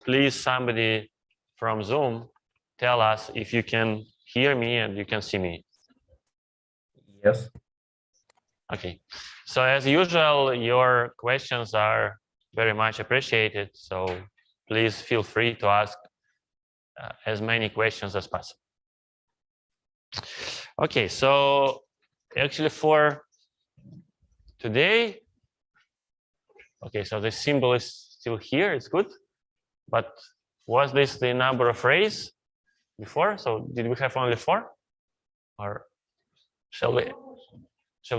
please, somebody from Zoom, tell us if you can hear me and you can see me. Yes. Okay. So as usual, your questions are very much appreciated. So please feel free to ask as many questions as possible. Okay, so actually for today, okay, so the symbol is still here, it's good. But was this the number of rays before? So did we have only 4? Or shall we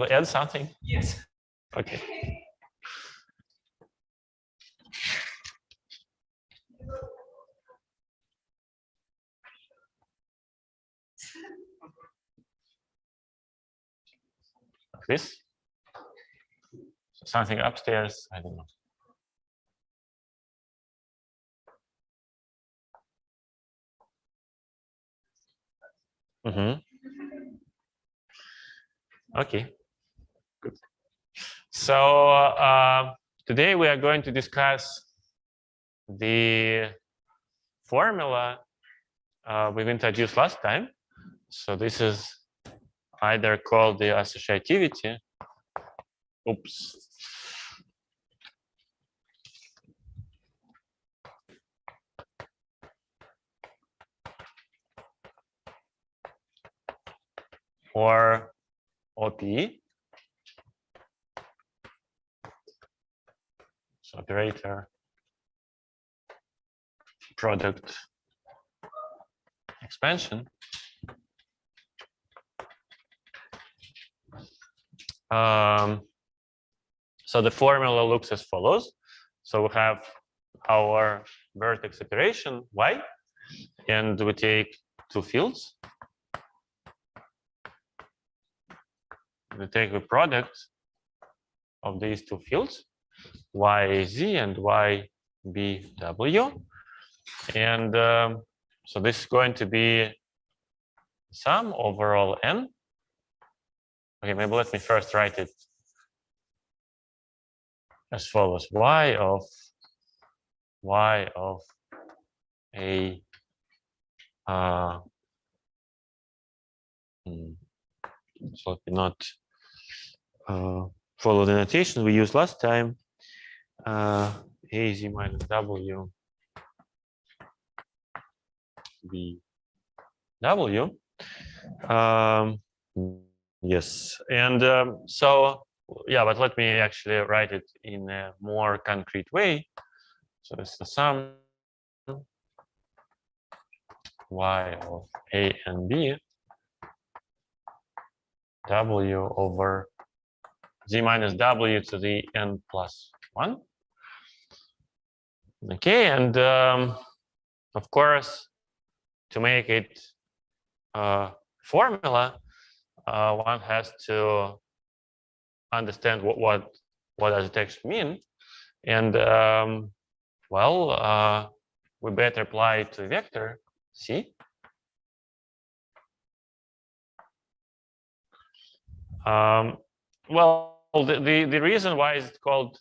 add something? Yes. Okay. Like this. So something upstairs, I don't know. Okay, good. So today we are going to discuss the formula we've introduced last time. So this is either called the associativity. Oops. Or OP. So operator, product, expansion. So the formula looks as follows. So we have our vertex operation y, and we take 2 fields. We take the product of these 2 fields, yz and ybw, and so this is going to be sum over all n. Okay, maybe let me first write it as follows: y of a so let me not follow the notation we used last time. Az minus w bw. Yes, and so yeah, but let me actually write it in a more concrete way. So it's the sum y of a and b w over z minus w to the n plus 1. Okay, and of course, to make it formula, one has to understand what does it actually mean, and well, we better apply it to vector c. Well, the reason why it's called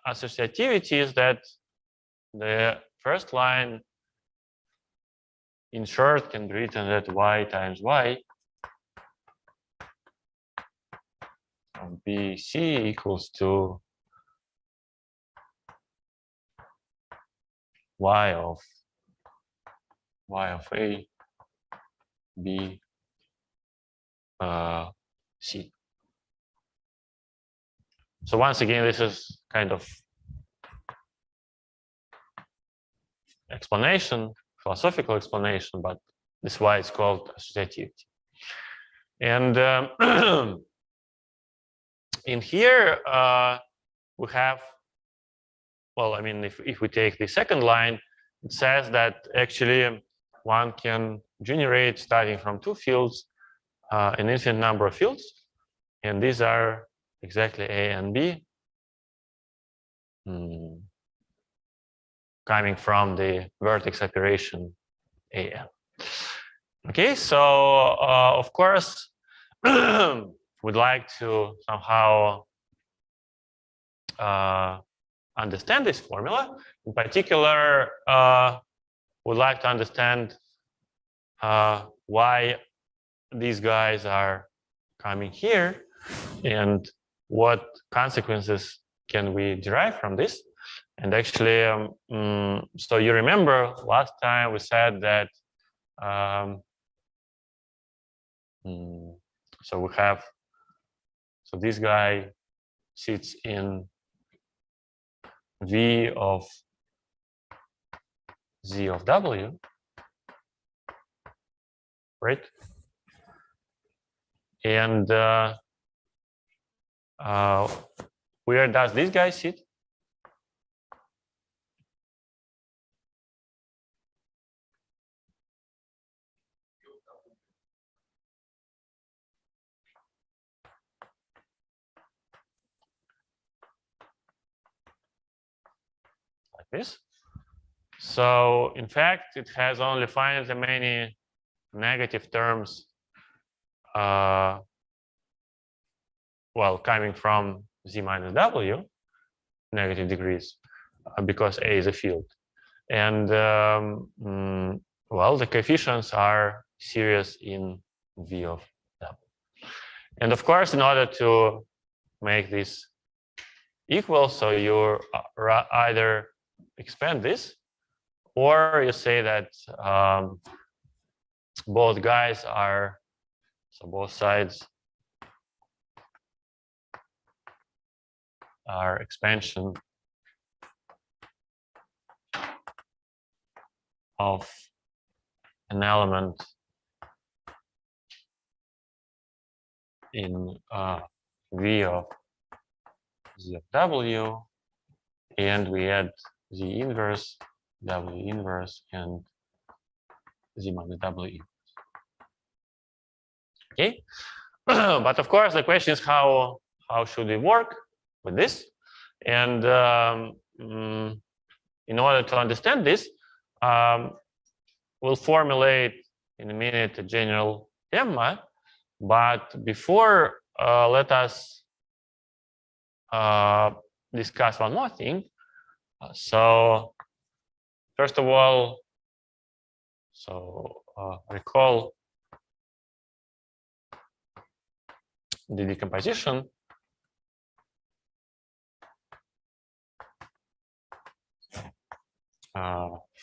associativity is that the first line in short can be written that y times y of bc equals to y of a b c. So once again, this is kind of explanation, philosophical explanation, but this is why it's called associativity. And in here we have, well, I mean, if we take the second line, it says that actually one can generate, starting from 2 fields, an infinite number of fields, and these are exactly a and b, coming from the vertex operation an. Okay, so of course we'd like to somehow understand this formula, in particular, would like to understand why these guys are coming here and what consequences can we derive from this. And actually, so you remember last time we said that so we have, so this guy sits in V of Z of W, right? And where does this guy sit? Like this. So in fact, it has only finitely many negative terms, well, coming from Z minus W, negative degrees, because A is a field. And well, the coefficients are series in V of W. And of course, in order to make this equal, so you either expand this, or you say that both guys are, so both sides are expansion of an element in V of Z of W, and we add Z inverse, W inverse, and Z minus W inverse. Okay, but of course the question is how should we work with this? And in order to understand this, we'll formulate in a minute a general lemma. But before, let us discuss one more thing. So first of all, so recall the decomposition.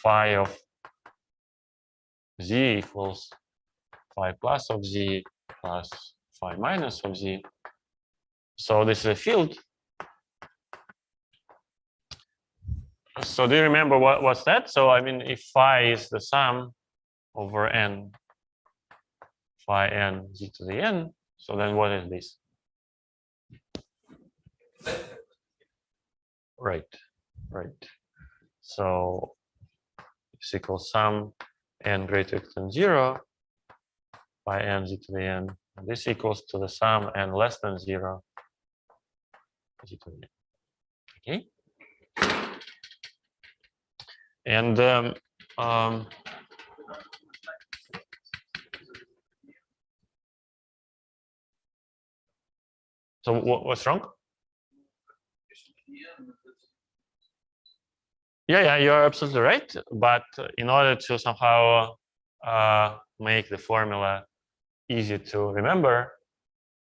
Phi of Z equals phi plus of Z plus phi minus of Z. So this is a field. So do you remember what's that? So I mean, if phi is the sum over n, phi n Z to the n, so then what is this? Right, right. So this equals sum n greater than 0 by n Z to the n. And this equals to the sum n less than 0 Z to the n. Okay. And so what's wrong? Yeah, you're absolutely right. But in order to somehow make the formula easy to remember,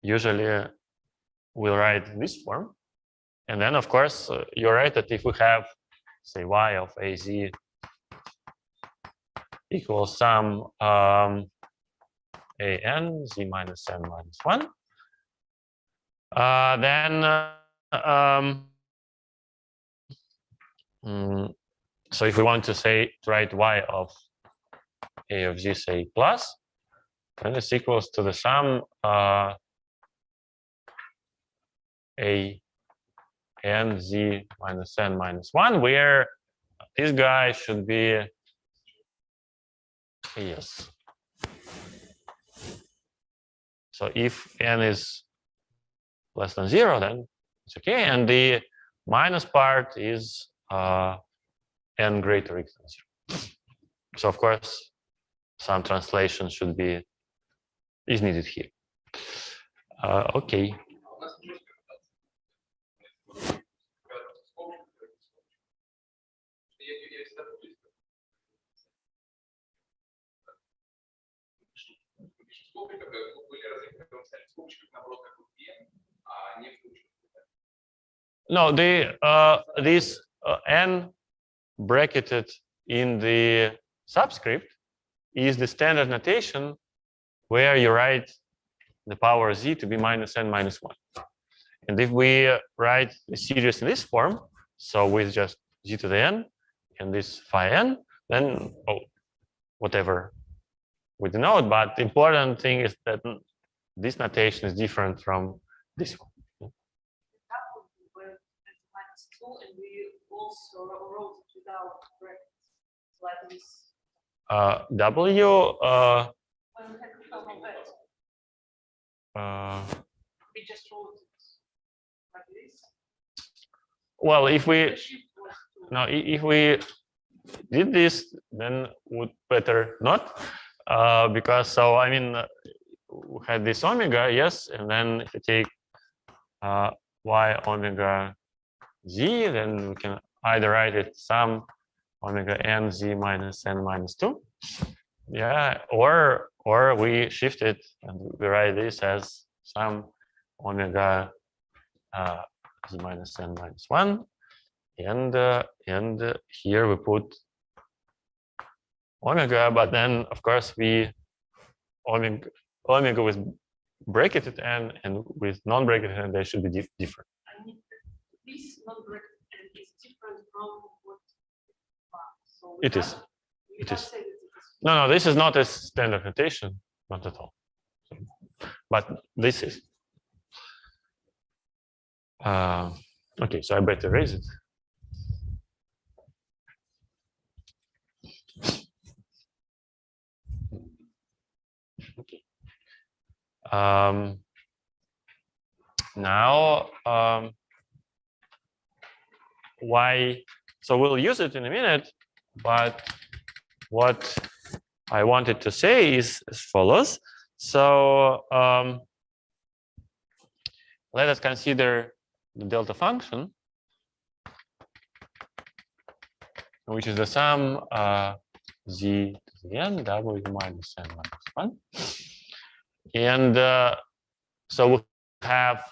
usually we'll write in this form. And then, of course, you're right that if we have, say, y of az equals sum an z minus n minus 1, then so if we want to say to write y of a of z, say plus, then it's equals to the sum a n z minus n minus 1, where this guy should be yes. So if n is less than 0, then it's okay, and the minus part is n greater or equal to 0. So of course, some translation should be is needed here. Okay. No, this n bracketed in the subscript is the standard notation where you write the power z to be minus n minus 1. And if we write the series in this form, so with just z to the n and this phi n, then whatever we denote. But the important thing is that this notation is different from this one. And we also wrote it without brackets, like this. W. When we had double that, we just wrote it like this. Well, if we The shift was to- now if we did this, then would better not, because so I mean we had this omega, yes, and then if you take y omega z, then we can either write it some omega n z minus n minus 2, yeah, or we shift it and we write this as some omega z minus n minus 1, and here we put omega, but then of course we omega with bracketed n and with non-bracketed n, they should be different. I mean, this non-bracketed is different from what. So we It is. can't- we It can't is. say that it is. No, this is not a standard notation, not at all. But this is. Okay, so I better erase it. Okay. Now, why? So we'll use it in a minute, but what I wanted to say is as follows. So let us consider the delta function, which is the sum z to the n w minus n minus 1. And so we have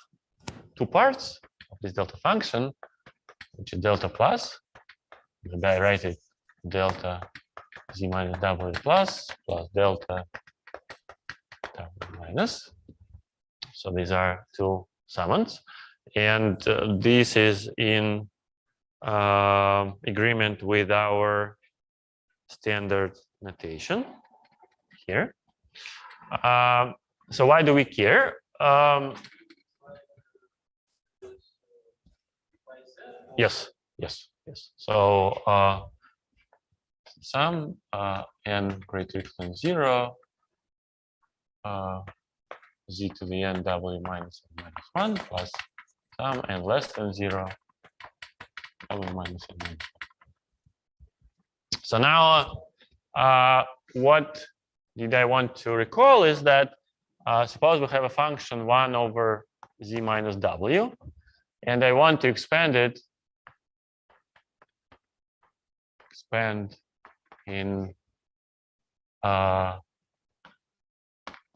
two parts of this delta function, which is delta plus. Maybe I write it delta z minus w plus delta w minus. So these are two summands, and this is in agreement with our standard notation here. So why do we care? Yes. So sum n greater than 0, z to the n w minus n minus 1 plus sum n less than 0, w minus n minus 1. So now what did I want to recall is that suppose we have a function 1 over z minus w, and I want to expand in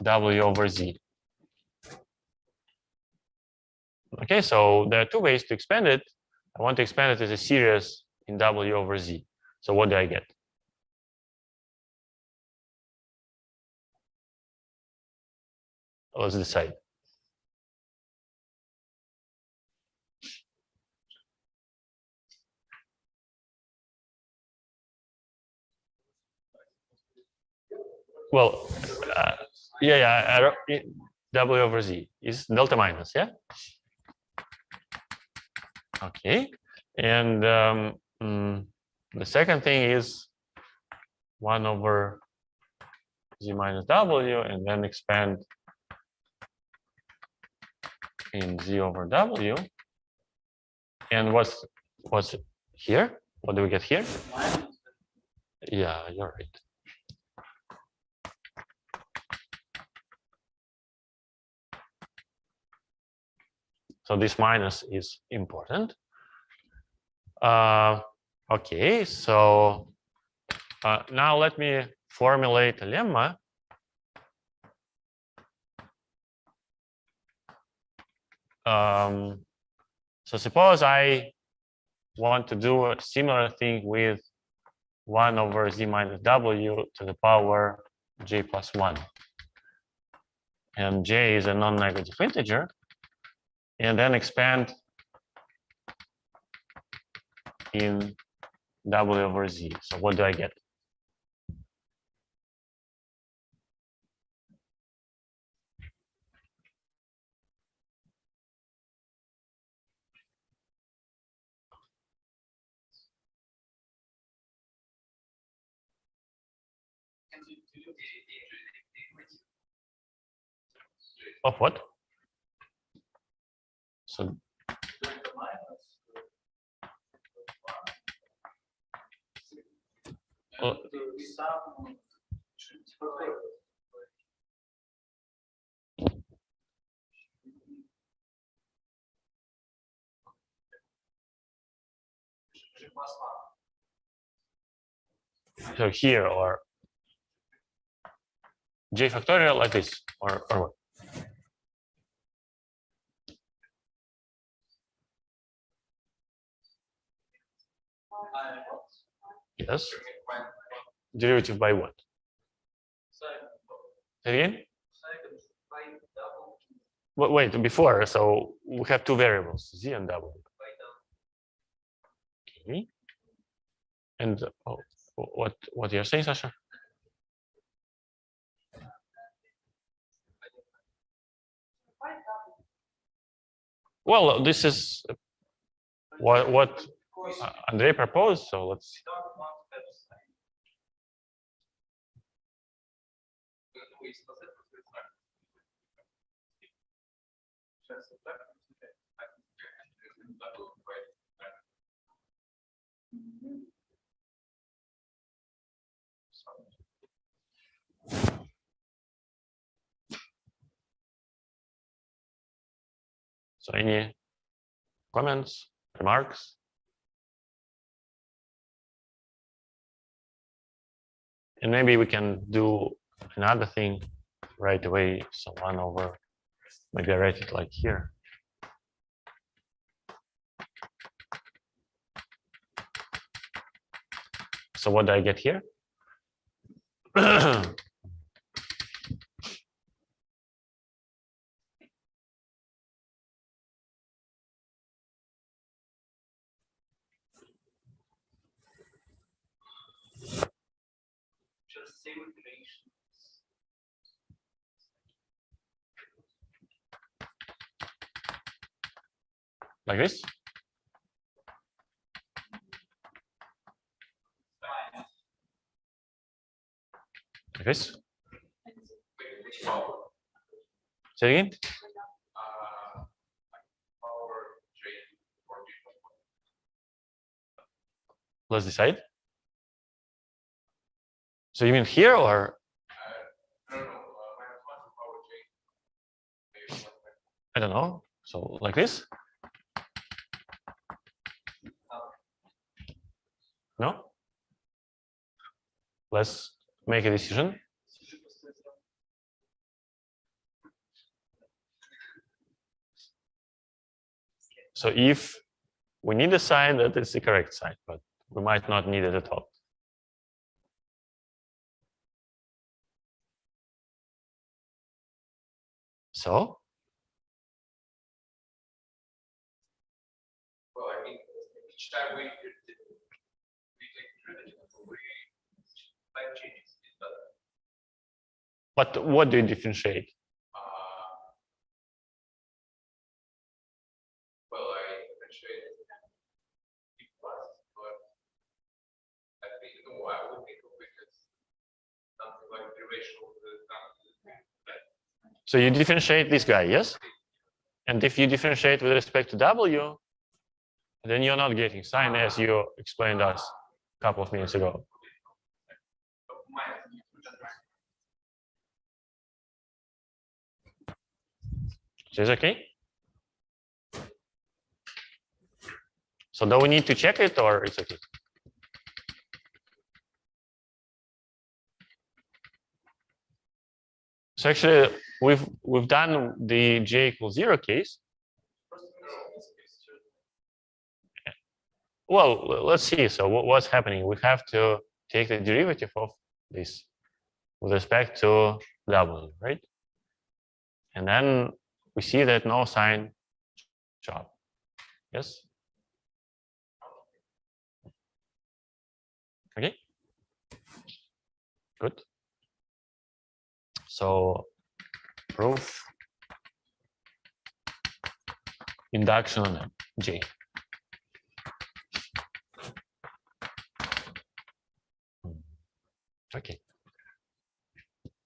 w over z. Okay, so there are two ways to expand it. I want to expand it as a series in w over z. So what do I get? Let's decide. Well, w over z is delta minus, yeah? Okay, and the second thing is 1 over z minus w, and then expand in z over w. And what's here? What do we get here? Yeah, you're right. So this minus is important. Okay, so now let me formulate a lemma So suppose I want to do a similar thing with 1 over z minus w to the power j plus 1. And j is a non-negative integer. And then expand in w over z. So what do I get? Of what? So so here, or j factorial like this, or what? Yes. Derivative by what? Say again? Wait, before, so we have two variables, z and w. Okay. And what you're saying, Sasha? Well, this is what Andrei proposed, so let's see. So any comments, remarks? And maybe we can do another thing right away. So 1 over, maybe I write it like here. So what do I get here? Like this? Like this? Say again? Let's decide. So you mean here, or? I don't know. So like this? No? Let's make a decision. So if we need a sign, that is the correct sign, but we might not need it at all. So? Well, I mean, each time we take derivative, type changes. But what do you differentiate? Well, I differentiate p plus, but I think I would think of it as something like derivation of the. So you differentiate this guy, yes? And if you differentiate with respect to w, then you're not getting sign, as you explained us a couple of minutes ago. So it's okay? So do we need to check it, or it's okay? So actually, we've done the j equals 0 case, well, let's see. So what's happening? We have to take the derivative of this with respect to w, right? And then we see that no sign show up. Yes? Okay. Good. So proof induction on J. Okay.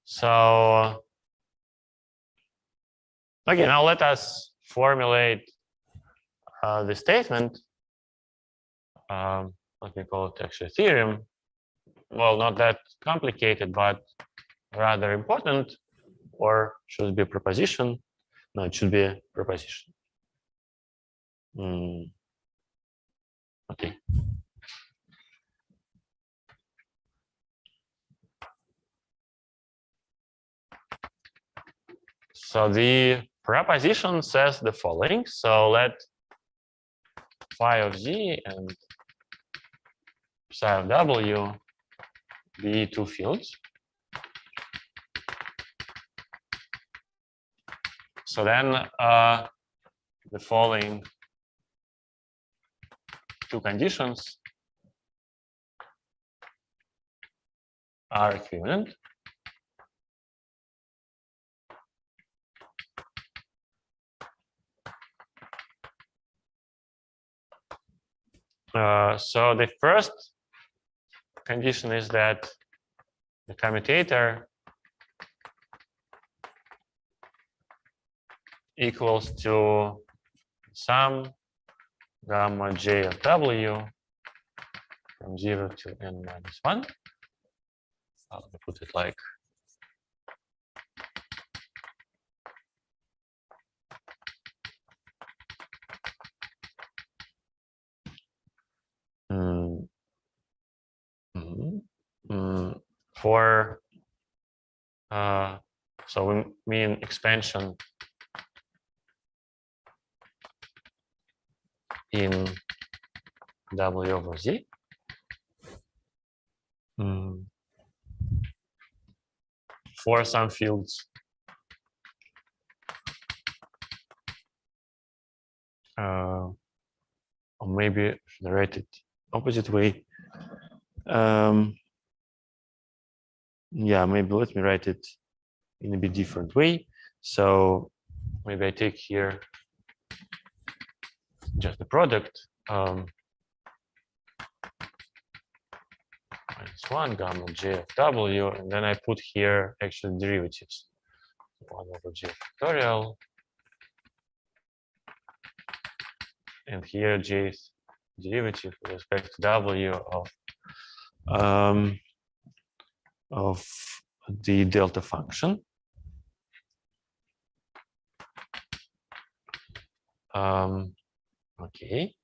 So okay, now let us formulate the statement. Let me call it actually theorem. Well, not that complicated, but rather important. Or should it be a proposition? No, it should be a proposition. Okay. So the proposition says the following. So let phi of z and psi of w be two fields. So then the following two conditions are equivalent. So the first condition is that the commutator equals to sum gamma j of w from 0 to n minus 1. I'll put it like for so we mean expansion in w over z. For some fields or maybe I should write it opposite way. Yeah, maybe let me write it in a bit different way. So maybe I take here just the product minus 1 gamma j of w, and then I put here actually derivatives. 1 over j factorial, and here j's derivative with respect to w of the delta function. Okay.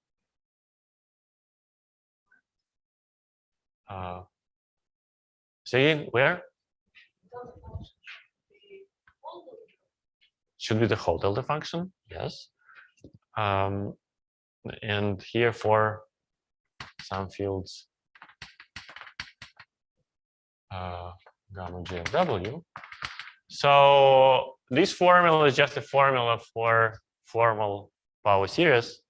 Say where? Should be the whole delta function, yes. And here for some fields gamma j of w. So this formula is just a formula for formal power series.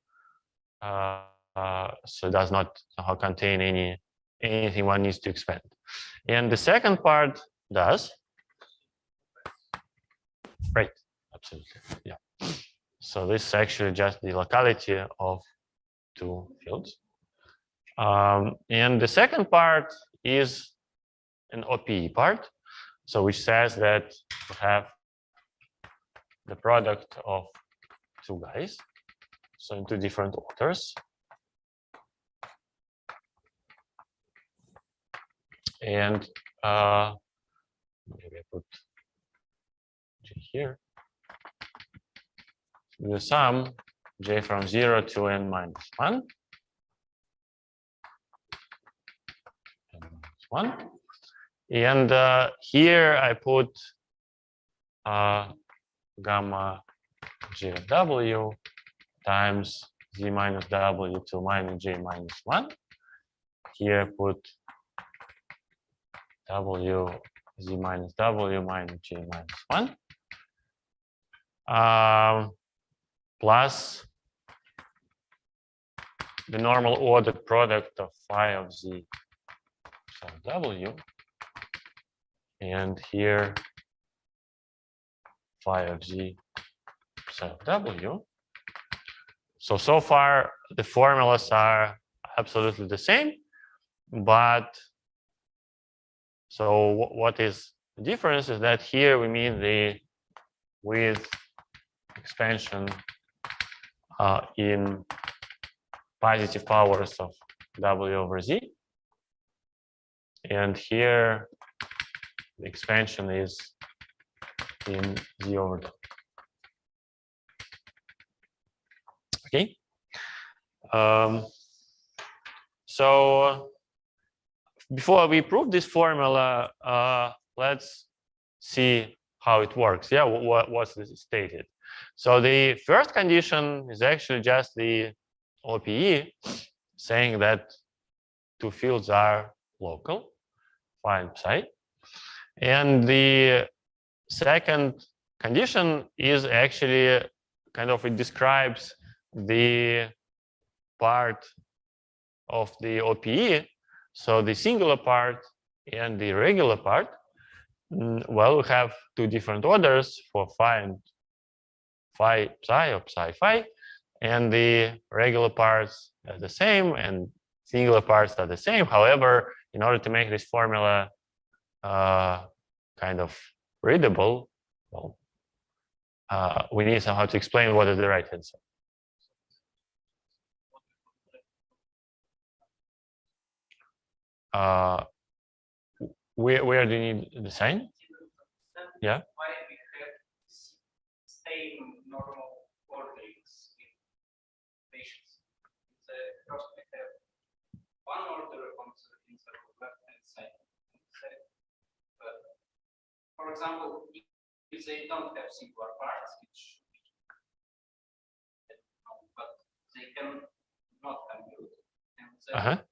So it does not somehow contain anything one needs to expand. And the second part does. Right, absolutely, yeah. So this is actually just the locality of two fields. And the second part is an OPE part, so which says that we have the product of two guys, so in two different orders. And maybe I put J here. The sum J from 0 to n minus 1. N minus 1. And here I put gamma j of w times z minus w to minus j minus 1. Here put w z minus w minus j minus 1 plus the normal ordered product of phi of z sub w, and here phi of z sub w. So far the formulas are absolutely the same, but so what is the difference is that here we mean the with expansion in positive powers of w over z, and here the expansion is in z over w. Okay. So before we prove this formula, let's see how it works. Yeah, what's this stated? So the first condition is actually just the OPE saying that two fields are local, phi and psi. And the second condition is actually kind of, it describes the part of the OPE, so the singular part and the regular part. Well, we have two different orders for phi and phi psi or psi phi, and the regular parts are the same and singular parts are the same. However, in order to make this formula kind of readable, well, we need somehow to explain what is the right hand side. Where do you need the sign? Yeah. Why we have same normal orderings in patients? First we have one order on the left hand side. But for example, if they don't have singular parts, which but they can not compute, and they have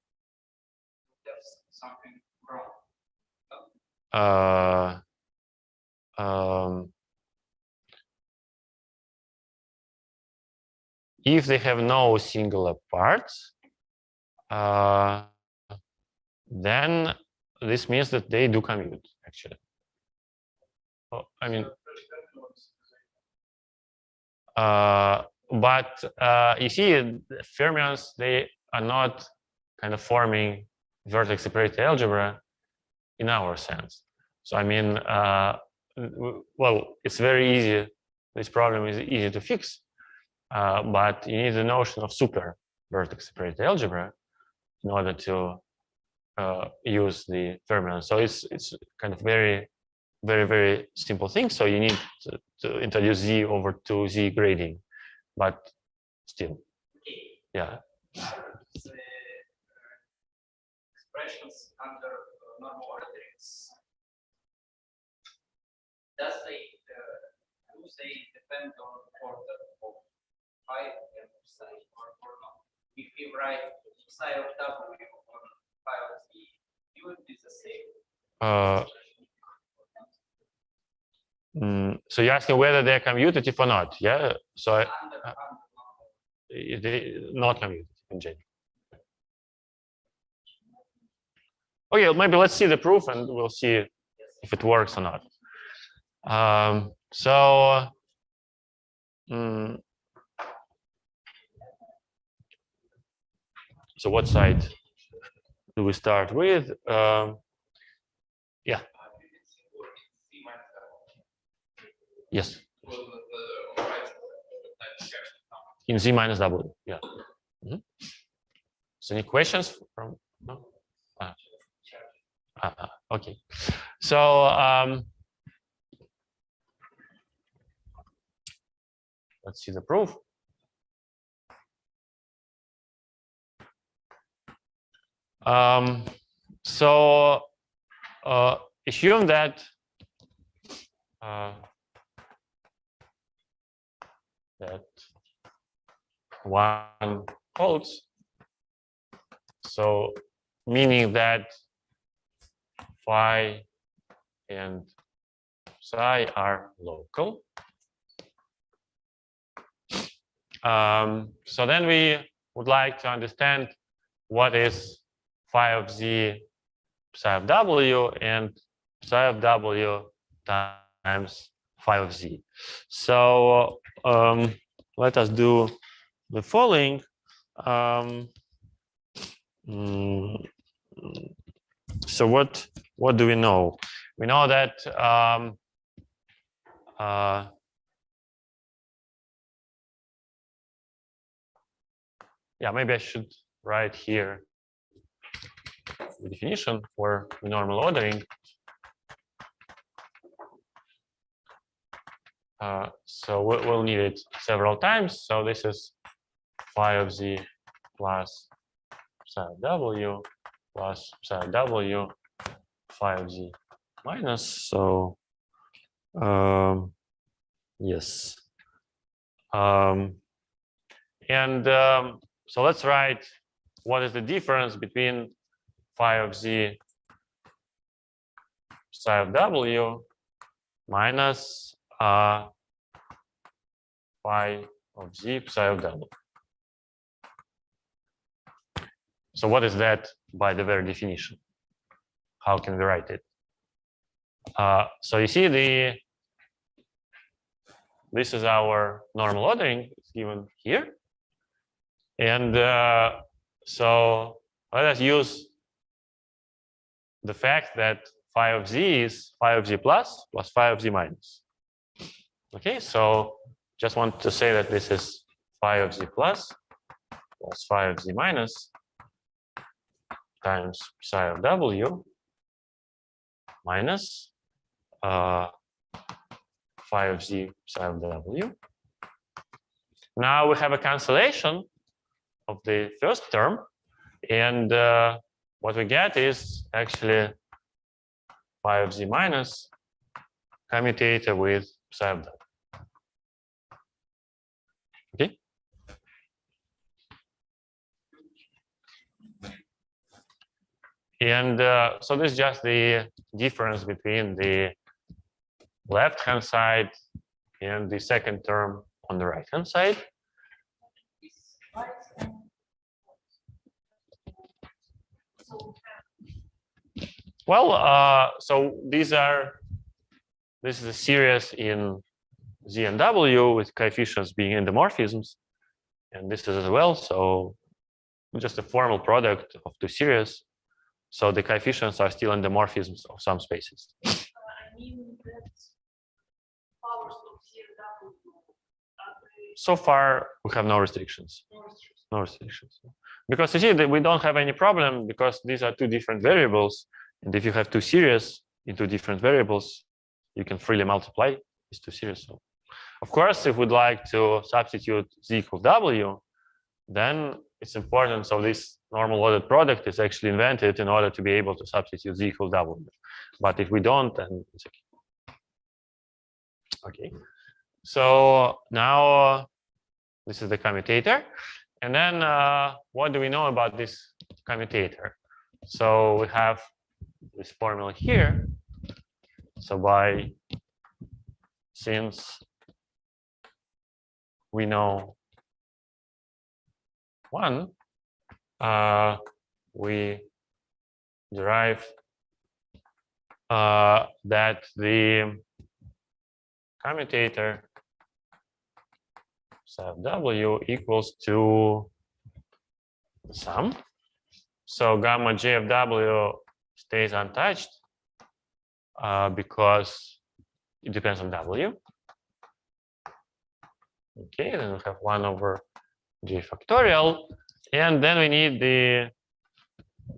something wrong. If they have no singular parts, then this means that they do commute, actually. I mean, but you see, fermions, they are not kind of forming vertex separated algebra in our sense. So I mean, well, it's very easy. This problem is easy to fix, but you need the notion of super vertex separated algebra in order to use the fermions. So it's kind of very simple thing. So you need to introduce z over 2z grading, but still, yeah. Expressions under normal orderings. Does they do they depend on order of phi and psi or not? If we write psi of w on phi of z, you would be the same. So you're asking whether they're commutative or not, yeah? So they not commutative in general. Okay, maybe let's see the proof and we'll see if it works or not. So what side do we start with? Yeah. Yes. In z minus w. Yeah. So any questions from? No? Okay. So let's see the proof. So assume that 1 holds. So meaning that phi and psi are local. So then we would like to understand what is phi of z psi of w and psi of w times phi of z. So let us do the following. So what do we know? We know that yeah, maybe I should write here the definition for the normal ordering. So we'll need it several times. So this is phi of z plus psi of w plus psi of w phi of z minus. So yes. So let's write what is the difference between phi of z psi of w minus phi of z psi of w. So what is that by the very definition? How can we write it? So you see this is our normal ordering. It's given here. And so let us use the fact that phi of z is phi of z plus phi of z minus. Okay, so just want to say that this is phi of z plus phi of z minus times psi of w minus phi of z psi of w. Now we have a cancellation of the first term, and what we get is actually phi of z minus commutator with psi of w. Okay. And so this is just the difference between the left-hand side and the second term on the right-hand side. Well, so this is a series in z and w with coefficients being endomorphisms, and this is as well. So just a formal product of two series. So the coefficients are still endomorphisms of some spaces. I mean that powers of z and w are they So far, we have no restrictions. no restrictions? No restrictions. Because you see that we don't have any problem because these are two different variables. And if you have two series in two different variables, you can freely multiply these two series. So of course, if we'd like to substitute z equals w, then it's important. So this normal ordered product is actually invented in order to be able to substitute z equals w. But if we don't, then it's okay. Okay. So now this is the commutator. And then what do we know about this commutator? So we have this formula here. So since we know 1, we derive that the commutator psi of w equals to the sum. So gamma j of w stays untouched because it depends on w. Okay, then we have 1 over j factorial, and then we need the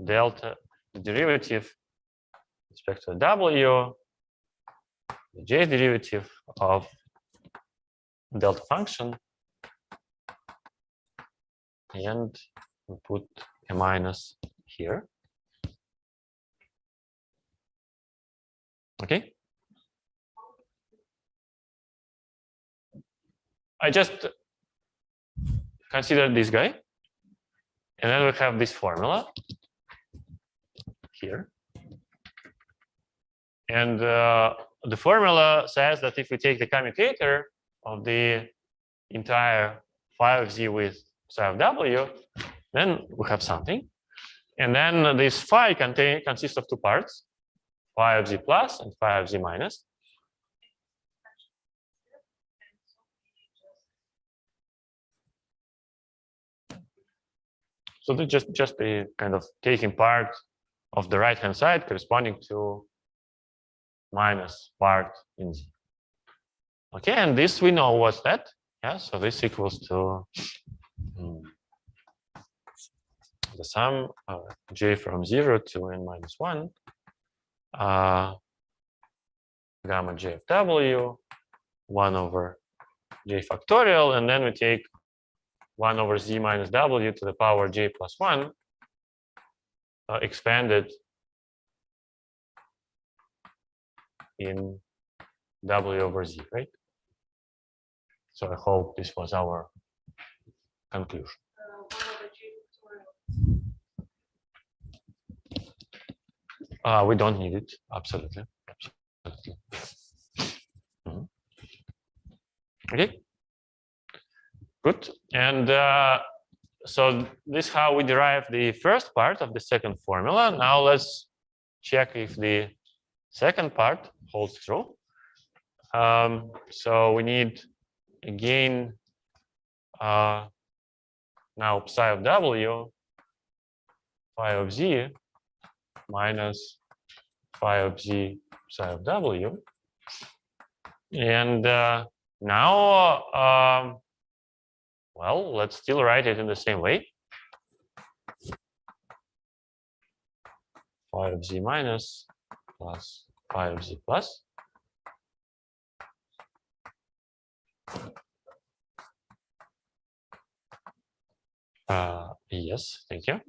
delta derivative with respect to w, the j derivative of delta function, and we put a minus here. Okay. I just consider this guy. And then we have this formula here. And the formula says that if we take the commutator of the entire phi of z with psi of w, then we have something. And then this phi consists of two parts, phi of z plus and phi of z minus. So they just the kind of taking part of the right hand side corresponding to minus part in z. Okay, and this we know what's that. Yeah, so this equals to the sum of j from 0 to n minus 1 gamma j of w 1 over j factorial, and then we take 1 over z minus w to the power j plus 1 expanded in w over z, right? So I hope this was our conclusion. We don't need it, absolutely. Absolutely. Okay, good. And so this is how we derive the first part of the second formula. Now let's check if the second part holds true. So we need again now psi of w phi of z minus phi of z psi of w. And now, well, let's still write it in the same way. Phi of z minus plus phi of z plus. Yes, thank you.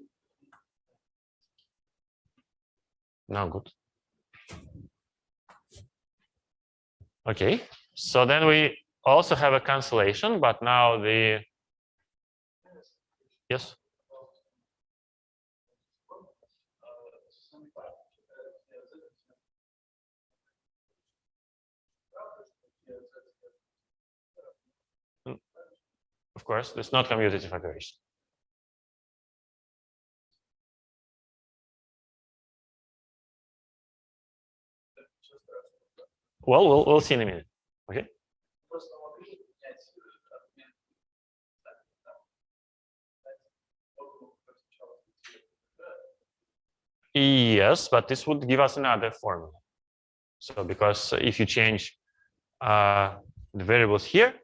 Now good. Okay, so then we also have a cancellation, but now the yes. Of course, it's not commutative operation. Well, we'll see in a minute. Okay. Yes, but this would give us another formula. So because if you change the variables here,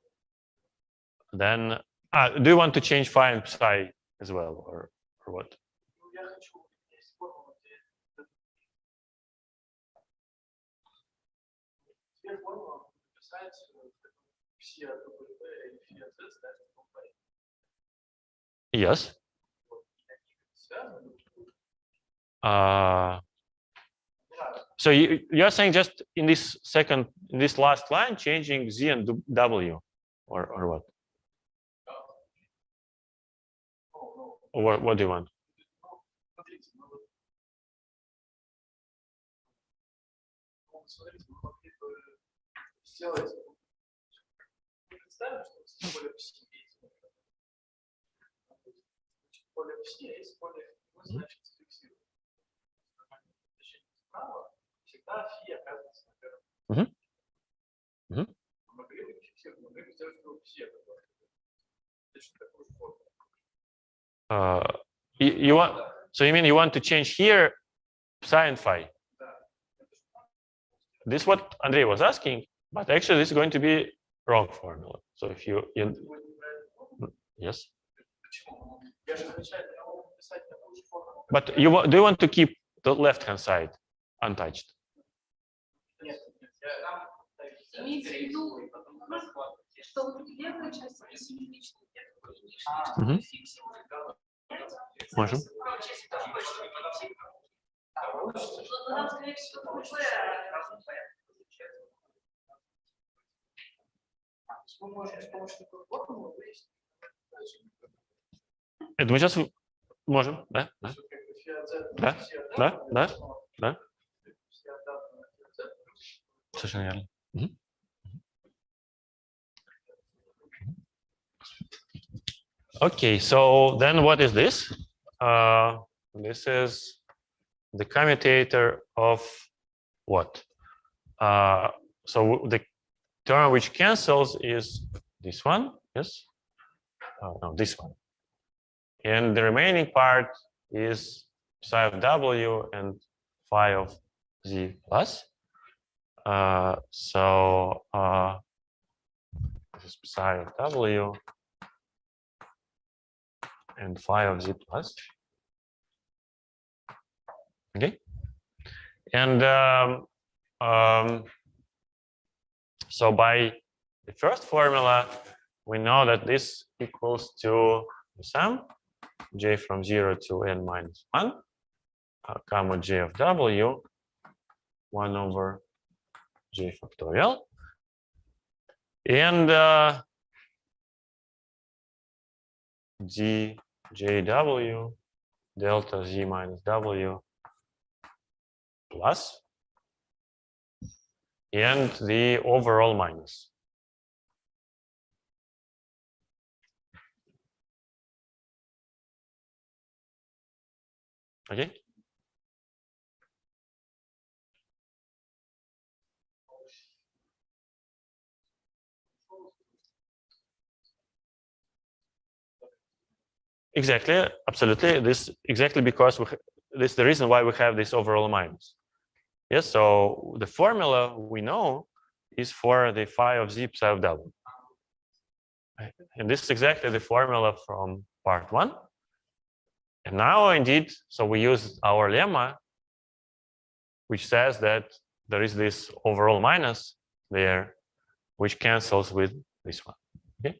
then do you want to change phi and psi as well, or what? Yes. So you're saying just in this last line, changing z and w, or what? Or what do you want? You want, so you mean you want to change here psi and phi? This is what Andrei was asking, but actually this is going to be wrong formula. So if you yes. But do you want to keep the left hand side untouched? Можем. Это мы сейчас можем, да? Да, да, да, да, да. Совершенно верно. Мгм. Okay, so then what is this? This is the commutator of what? So the term which cancels is this one, yes? No, this one. And the remaining part is psi of w and phi of z plus. This is psi of w and phi of z plus. Okay. And so by the first formula, we know that this equals to the sum j from 0 to n minus 1, comma j of w, 1 over j factorial. And jw delta z minus w plus, and the overall minus. Okay. Exactly, absolutely. This exactly because this is the reason why we have this overall minus. Yes, so the formula we know is for the phi of z psi of w. And this is exactly the formula from part 1. And now indeed, so we use our lemma, which says that there is this overall minus there, which cancels with this one. Okay.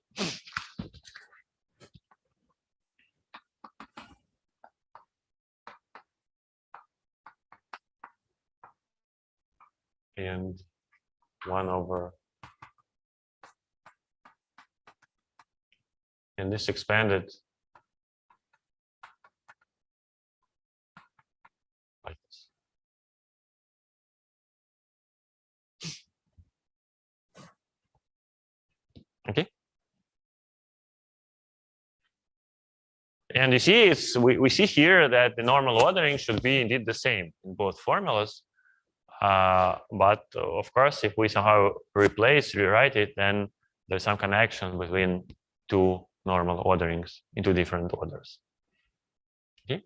And 1 over, and this expanded like this. Okay. And you see, we see here that the normal ordering should be indeed the same in both formulas. But of course, if we somehow rewrite it, then there's some connection between two normal orderings into different orders. Okay.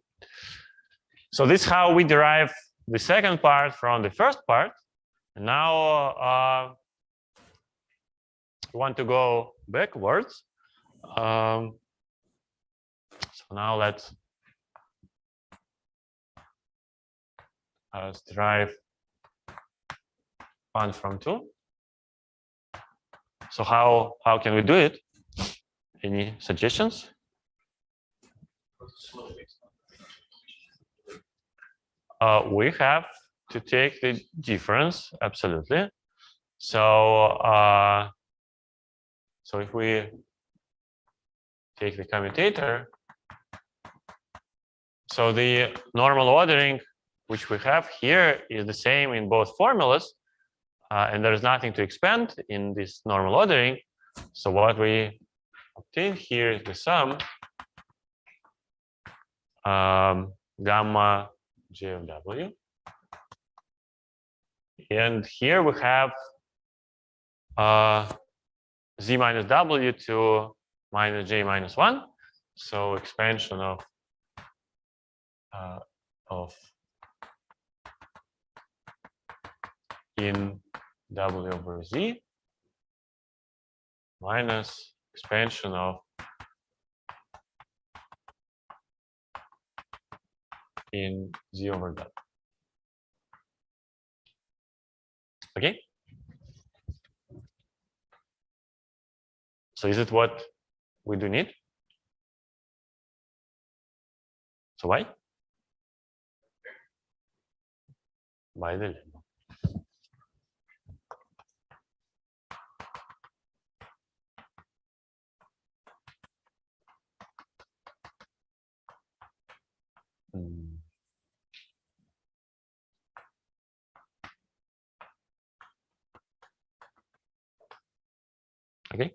So this is how we derive the second part from the first part. And now we want to go backwards. So now let's derive 1 from 2. So how can we do it? Any suggestions? We have to take the difference, absolutely. So so if we take the commutator, so the normal ordering which we have here is the same in both formulas, and there is nothing to expand in this normal ordering. So what we obtain here is the sum gamma j of w, and here we have z minus w to minus j minus 1, so expansion of in w over z minus expansion of in z over w. Okay. So is it what we do need? So why? By the lemma. Okay.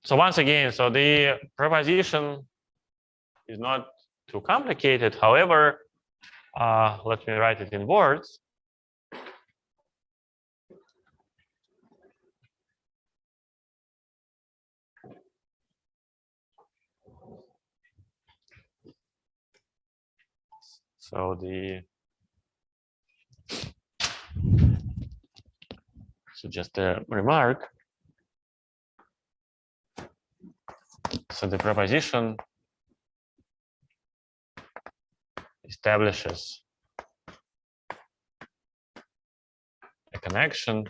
So once again, so the proposition is not too complicated. However, let me write it in words. So just a remark. So the proposition establishes a connection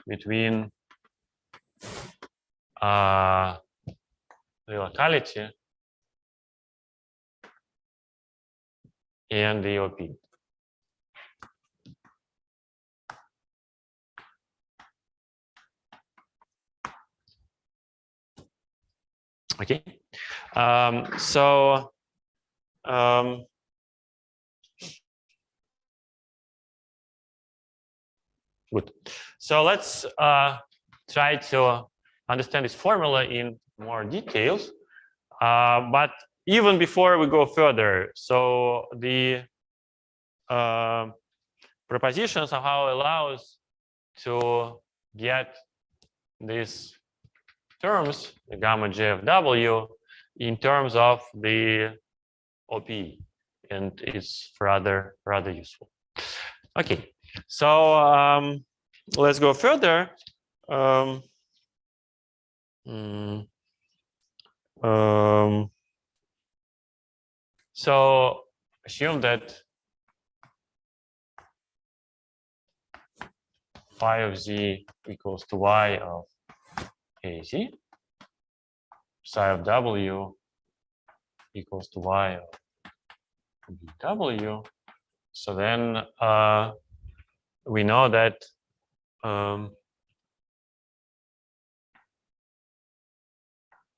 between the locality and the OP. Okay. Good. So let's try to understand this formula in more details. But even before we go further, so the proposition somehow allows to get these terms, the gamma j of w, in terms of the OP, and it's rather useful. Okay, so let's go further. So assume that phi of z equals to y of az, psi of w equals to y of bw. So then we know that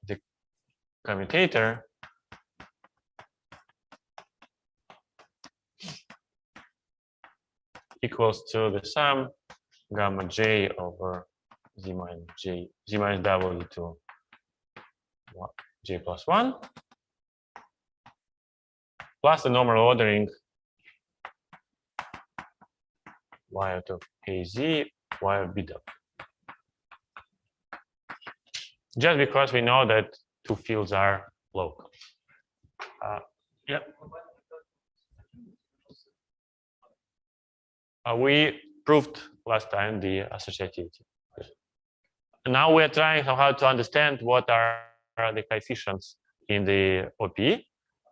the commutator equals to the sum gamma j over z minus w to j plus 1 plus the normal ordering y out of az, y of bw. Just because we know that two fields are local. Yeah. We proved last time the associativity. Now we're trying somehow to understand what are the coefficients in the OP,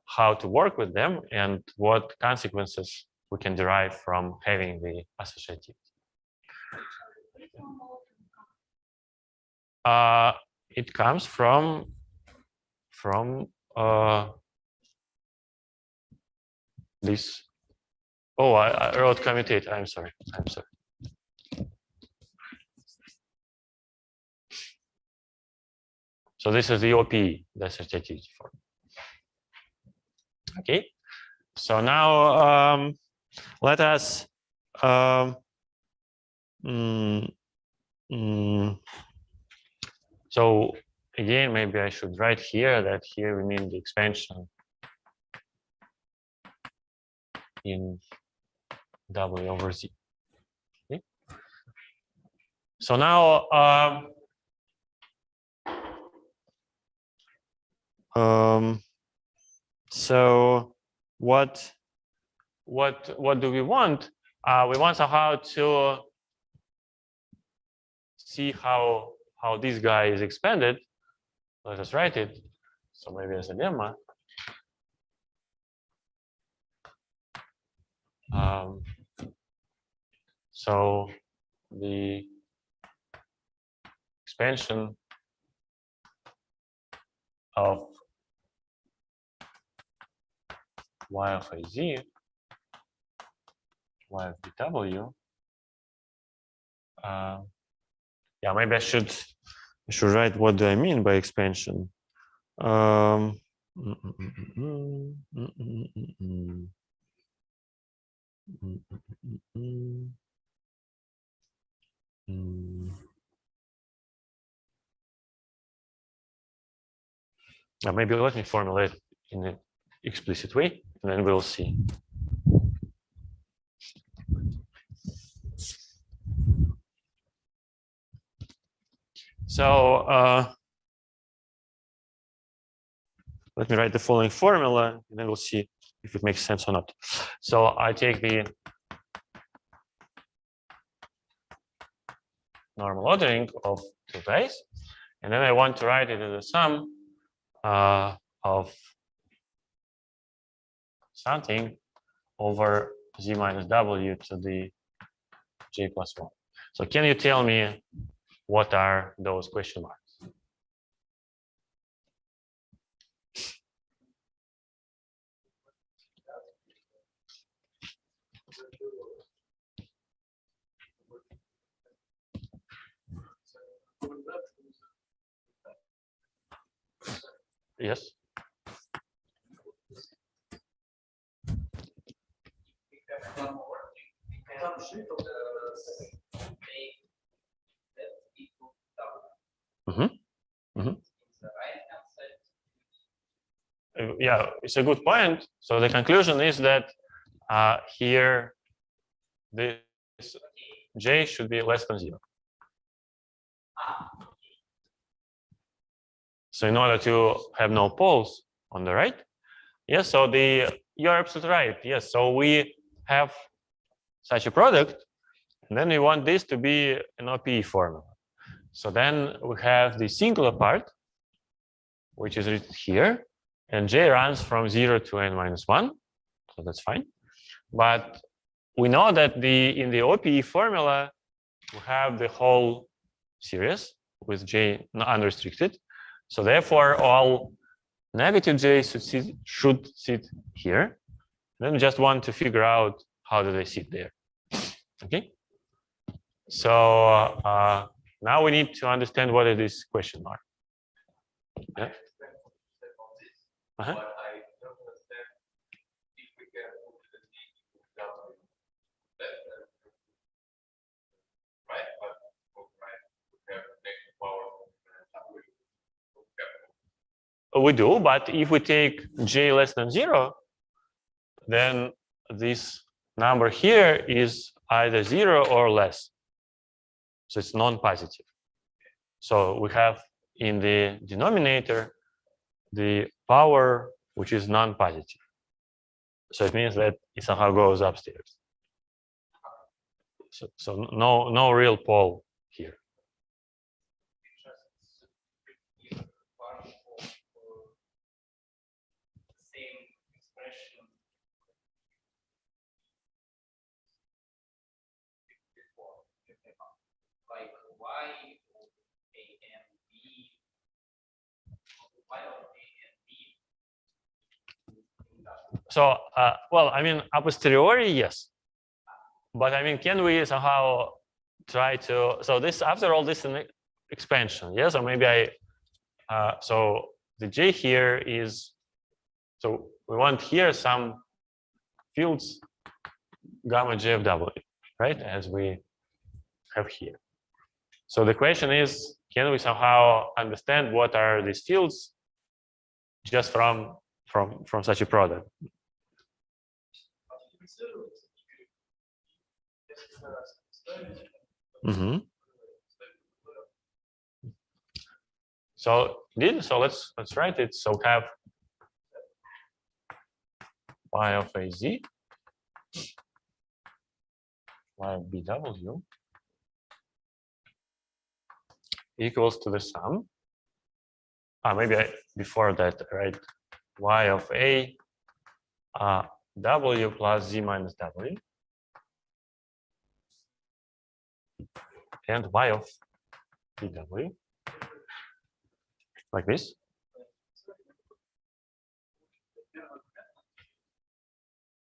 how to work with them, and what consequences we can derive from having the associativity. It comes from this. Oh, I wrote commutator. I'm sorry. So this is the OP, the associativity form. Okay. So now let us so again, maybe I should write here that here we mean the expansion in W over Z. Okay. So now so what do we want? We want somehow to see how this guy is expanded. Let us write it. So maybe as a lemma. So the expansion of y of az, y of bw. Yeah, maybe I should write what do I mean by expansion. Mm, mm, mm, mm. Maybe let me formulate in an explicit way, and then we'll see. So let me write the following formula, and then we'll see if it makes sense or not. So I take the normal ordering of two dice, and then I want to write it as a sum of something over z minus w to the j plus 1. So can you tell me what are those question marks? Yes. We have one more. We have that equal W. It's the right-hand side. Yeah, it's a good point. So the conclusion is that here this j should be less than 0. So in order to have no poles on the right, yes, so you're absolutely right. Yes, so we have such a product, and then we want this to be an OPE formula. So then we have the singular part, which is written here, and j runs from 0 to n minus 1, so that's fine. But we know that in the OPE formula, we have the whole series with j unrestricted. So therefore, all negative j should sit here. Then we just want to figure out how do they sit there. Okay. So now we need to understand what is this question mark. Yeah. But I don't understand if we can move the d equals w. Right, but right, we have negative power. We do, but if we take j less than 0, then this number here is either 0 or less. So it's non-positive. So we have in the denominator the power which is non-positive. So it means that it somehow goes upstairs. So no real pole here. Same expression before, like y of a and b, y of a and b. So well, I mean, a posteriori, yes. But I mean, can we somehow try to? So this, after all, this is an expansion, yes? Or maybe so the j here is. So we want here some fields gamma j of w, right? As we have here. So the question is, can we somehow understand what are these fields just from such a product? So let's write it. So have y of a z, y of bw equals to the sum. Maybe before that, right? Y of a w plus z minus w, and y of bw, like this.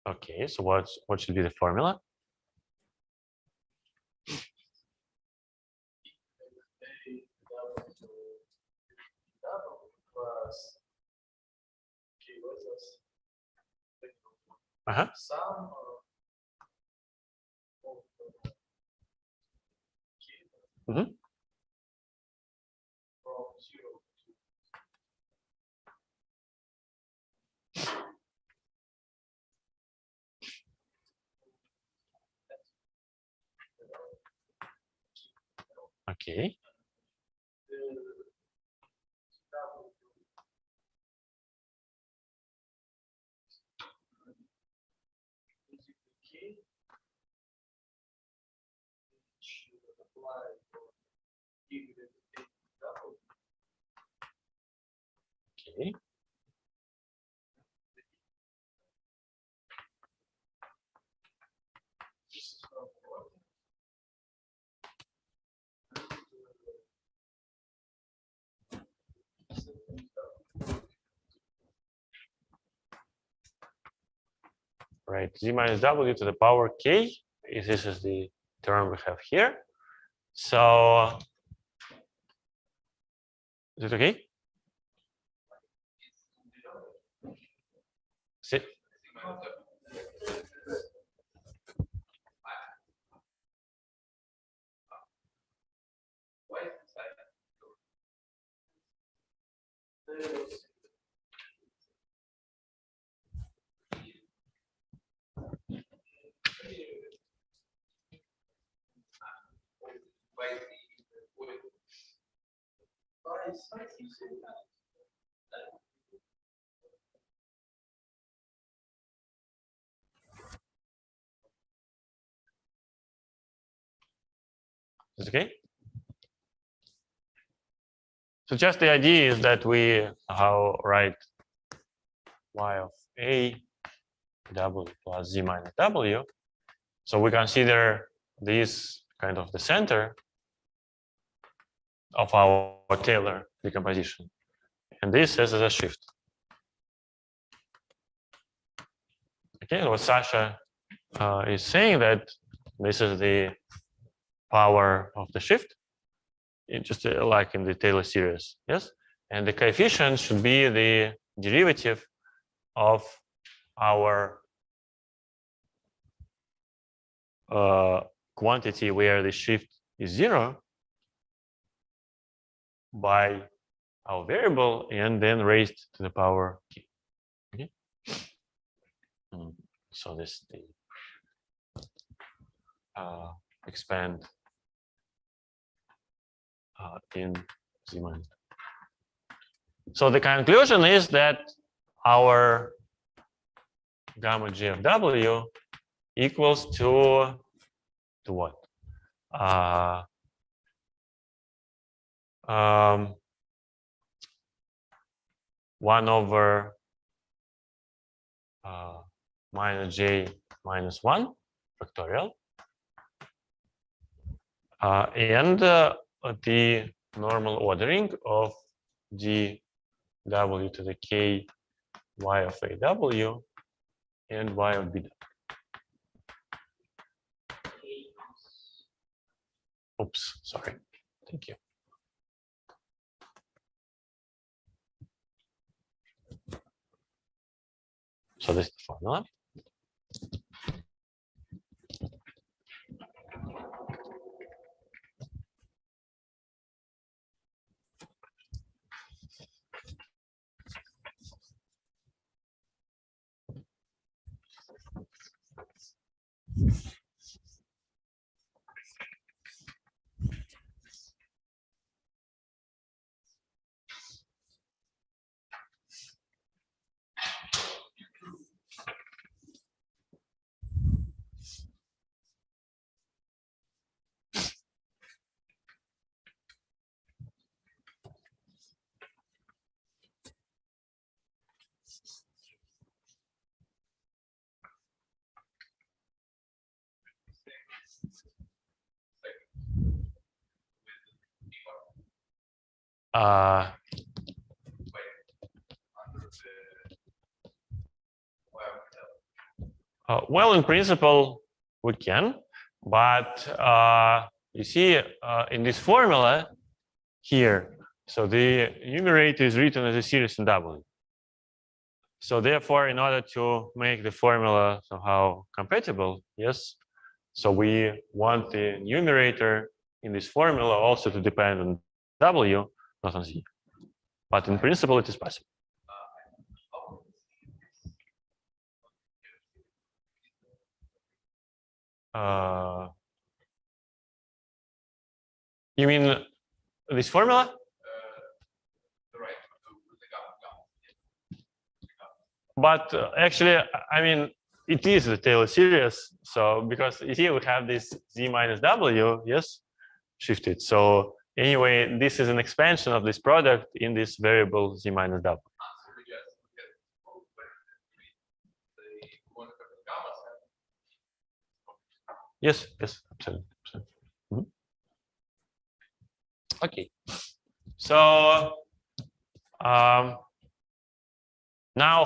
Okay, so what should be the formula? Mhm. Okay. Okay. Right, z minus w to the power k. This is the term we have here. So is it okay? Sit. Is it okay? So just the idea is that we write y of a w plus z minus w. So we consider this kind of the center of our Taylor decomposition. And this is a shift. Okay, what Sasha is saying that this is the power of the shift, just like in the Taylor series, yes? And the coefficient should be the derivative of our quantity where the shift is 0 by our variable and then raised to the power k. Okay. So this the expand in z minus. So the conclusion is that our gamma g of w equals to what? 1 over minus j minus 1 factorial. And the normal ordering of dw to the k y of aw and y of bw. Oops, sorry. Thank you. So this is the formula. Well, in principle, we can, but you see in this formula here, so the numerator is written as a series in W. So therefore, in order to make the formula somehow compatible, yes, so we want the numerator in this formula also to depend on W, not on Z. But in principle, it is possible. You mean this formula? But actually, I mean, it is the Taylor series. So because here we have this Z minus W, yes, shifted. So anyway, this is an expansion of this product in this variable Z minus W. Yes, yes, absolutely. Mm-hmm. Okay. So now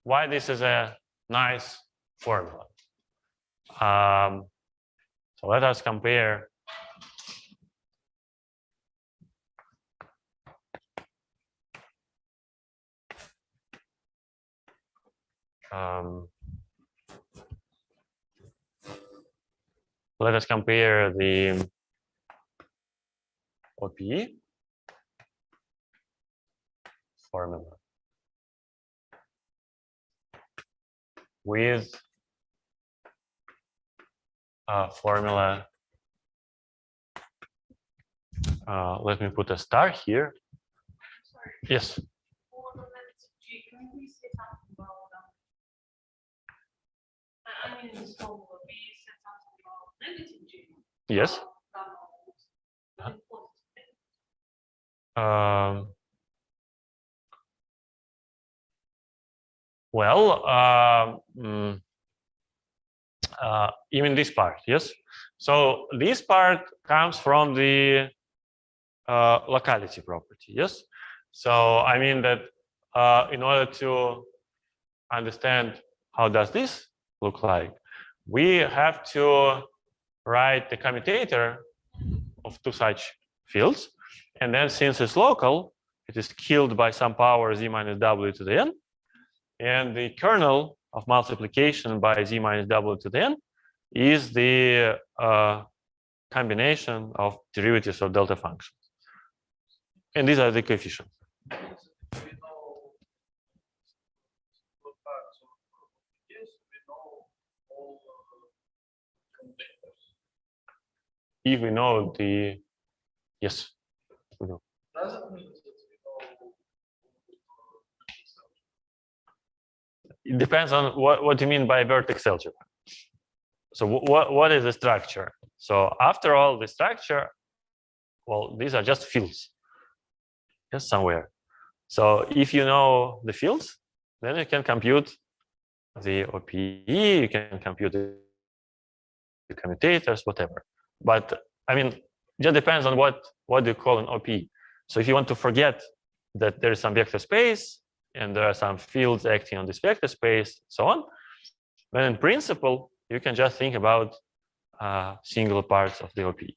why this is a nice formula? So let us compare let us compare the OP formula with a formula. Let me put a star here. Sorry. Yes. For the letter G, can we say something about I mean, so we said something about negative G. Yes. Well, even this part, yes. So this part comes from the locality property, yes. So I mean that in order to understand how does this look like, we have to write the commutator of two such fields, and then since it's local, it is killed by some power Z minus W to the n, and the kernel of multiplication by Z minus W to the n is the combination of derivatives of delta functions. And these are the coefficients. If we know the, yes, we know. It depends on what you mean by vertex algebra. So what is the structure? So after all, the structure, well, these are just fields, yes, somewhere. So if you know the fields, then you can compute the OPE, you can compute the commutators, whatever. But I mean, it just depends on what do you call an OPE. So if you want to forget that there is some vector space and there are some fields acting on this vector space, so on, then in principle, you can just think about single parts of the OPE.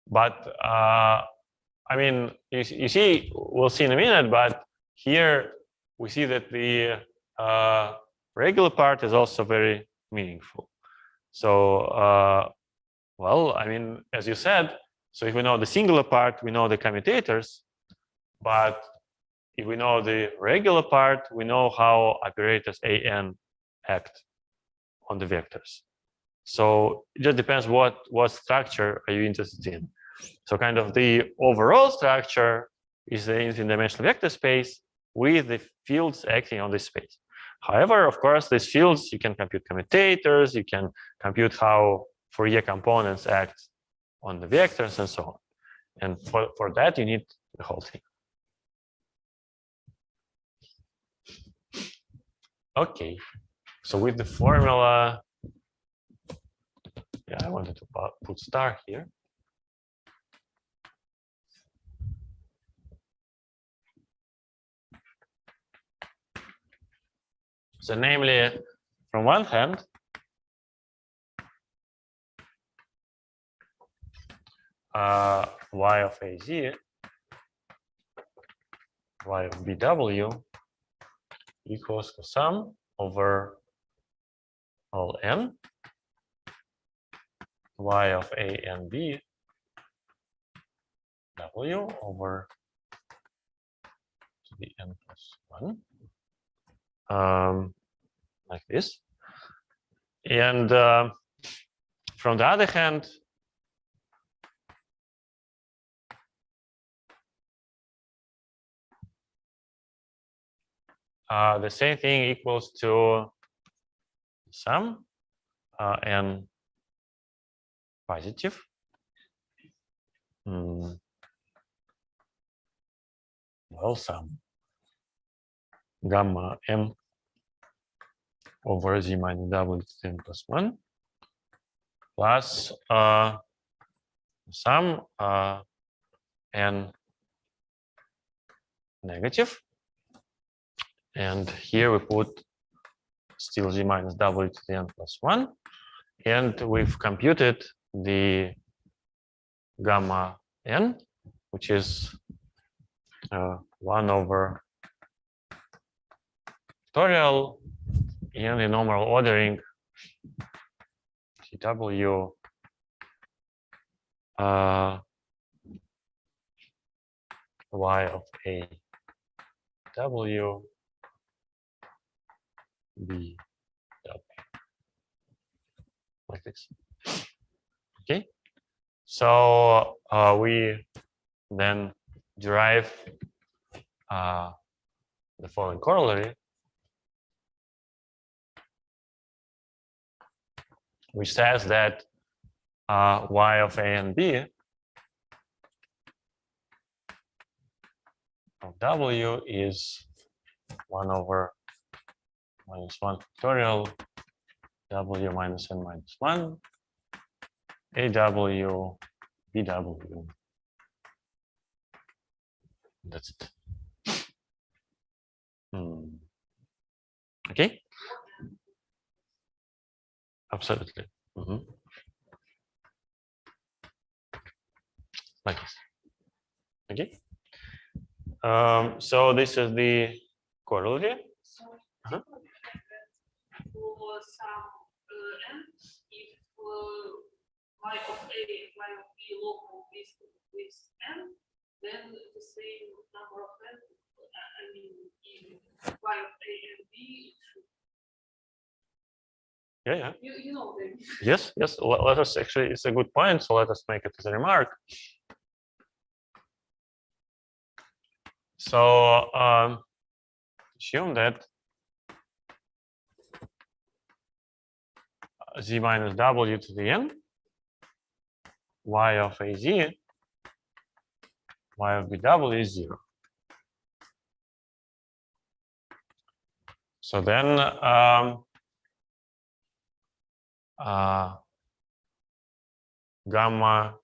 But I mean, you see, we'll see in a minute, but here we see that the regular part is also very meaningful. So, well, I mean, as you said, so if we know the singular part, we know the commutators, but if we know the regular part, we know how operators AN act on the vectors. So it just depends what structure are you interested in. So kind of the overall structure is the infinite-dimensional vector space with the fields acting on this space. However, of course, these fields, you can compute commutators, you can compute how Fourier components act on the vectors and so on. And for that, you need the whole thing. Okay, so with the formula, yeah, I wanted to put star here. So namely, from one hand, y of AZ, y of BW equals to sum over all n y of a and b w over to the n plus 1, like this. And from the other hand, the same thing equals to sum n positive. Well, sum gamma m over z minus w to n plus 1 plus sum n negative. And here we put still z minus w to the n plus 1. And we've computed the gamma n, which is 1 over factorial in the normal ordering tw y of a w b w, like this. Okay, so we then derive the following corollary, which says that y of a and b of w is 1 over minus 1 factorial w minus n minus 1 aw bw. That's it. Okay. Absolutely. Like this. Okay. So this is the corollary. So Uh-huh. for some n, if y of a and y of b local with n, then the same number of n. I mean, if y of a and b should. Yeah. You know them. Yes. Let us actually, it's a good point. So let us make it as a remark. So assume that z minus w to the n, y of a z, y of bw is 0. So then gamma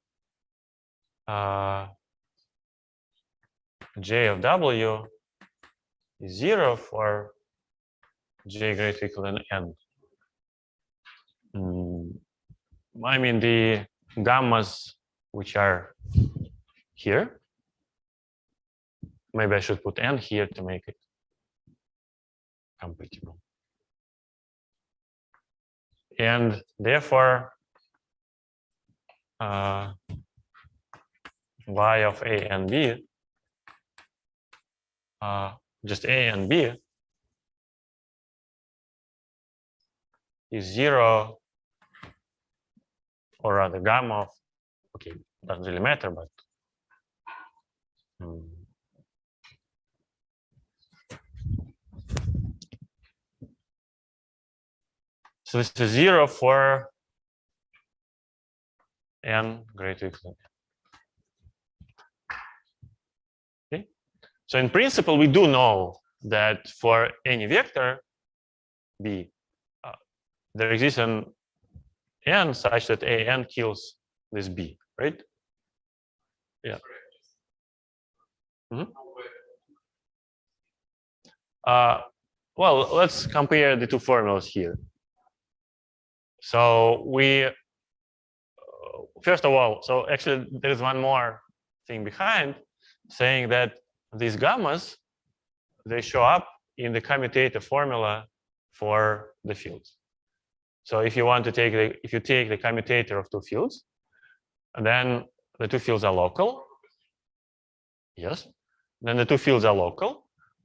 j of w is 0 for j greater or equal than n. I mean the gammas which are here. Maybe I should put n here to make it compatible. And therefore y of a and b, just a and b, is 0, or rather gamma of, okay, doesn't really matter, but so this is 0 for n greater or equal to n. Okay. So in principle, we do know that for any vector b, there exists an n such that a n kills this b, right? Yeah. Well, let's compare the two formulas here. So we, first of all, so actually there is one more thing behind, saying that these gammas, they show up in the commutator formula for the fields. So if you want to take if you take the commutator of two fields, then the two fields are local. Yes. Then the two fields are local.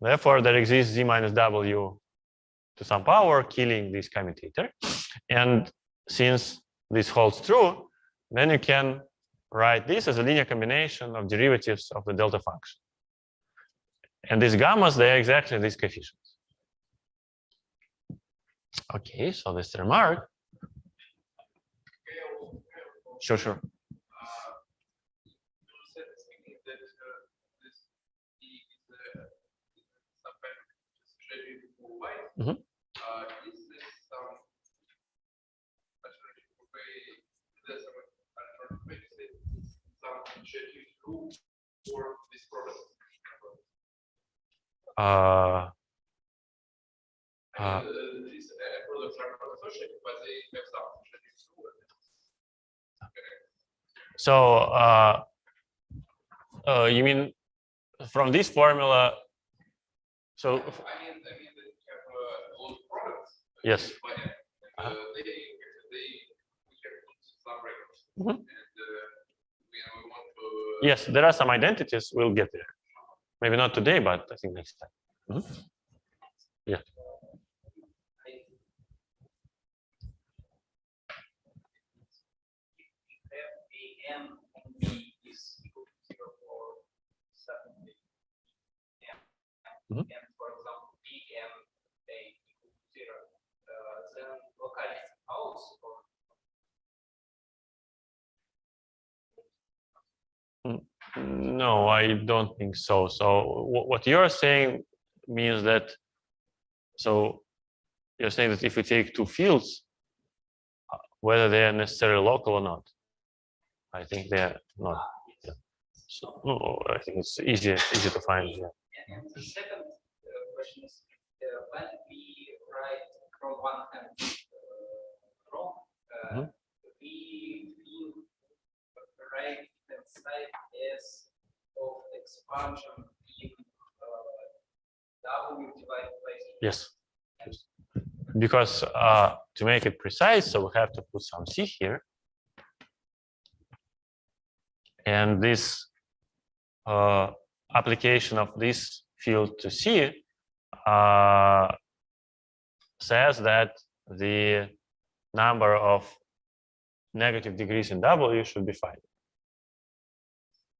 Therefore, there exists z minus w to some power, killing this commutator. And since this holds true, then you can write this as a linear combination of derivatives of the delta function. And these gammas, they are exactly these coefficients. Okay, so this remark. Sure, sure. Mm-hmm. Is this some initiative rule for this product? These products are not associated, but they have some initiative rule. So you mean from this formula? So I mean, that you have a lot of products. Yes. They have some records, Mhm. and we want to. Yes, there are some identities. We'll get there. Maybe not today, but I think next time. Mhm. Yeah. Am and B is equal to 0 for 7. Mhm. And for example, B and A equal to 0, then locality false or No, I don't think so. So what you're saying means that, so you're saying that if we take two fields, whether they are necessarily local or not. I think they are not. Yeah. So no, I think it's easy to find. Yeah. And the second question is when we write from one hand wrong, we feel the right hand side is of expansion in W divided by Z. Yes. Because to make it precise, so we have to put some C here. And this application of this field to C says that the number of negative degrees in W should be 5.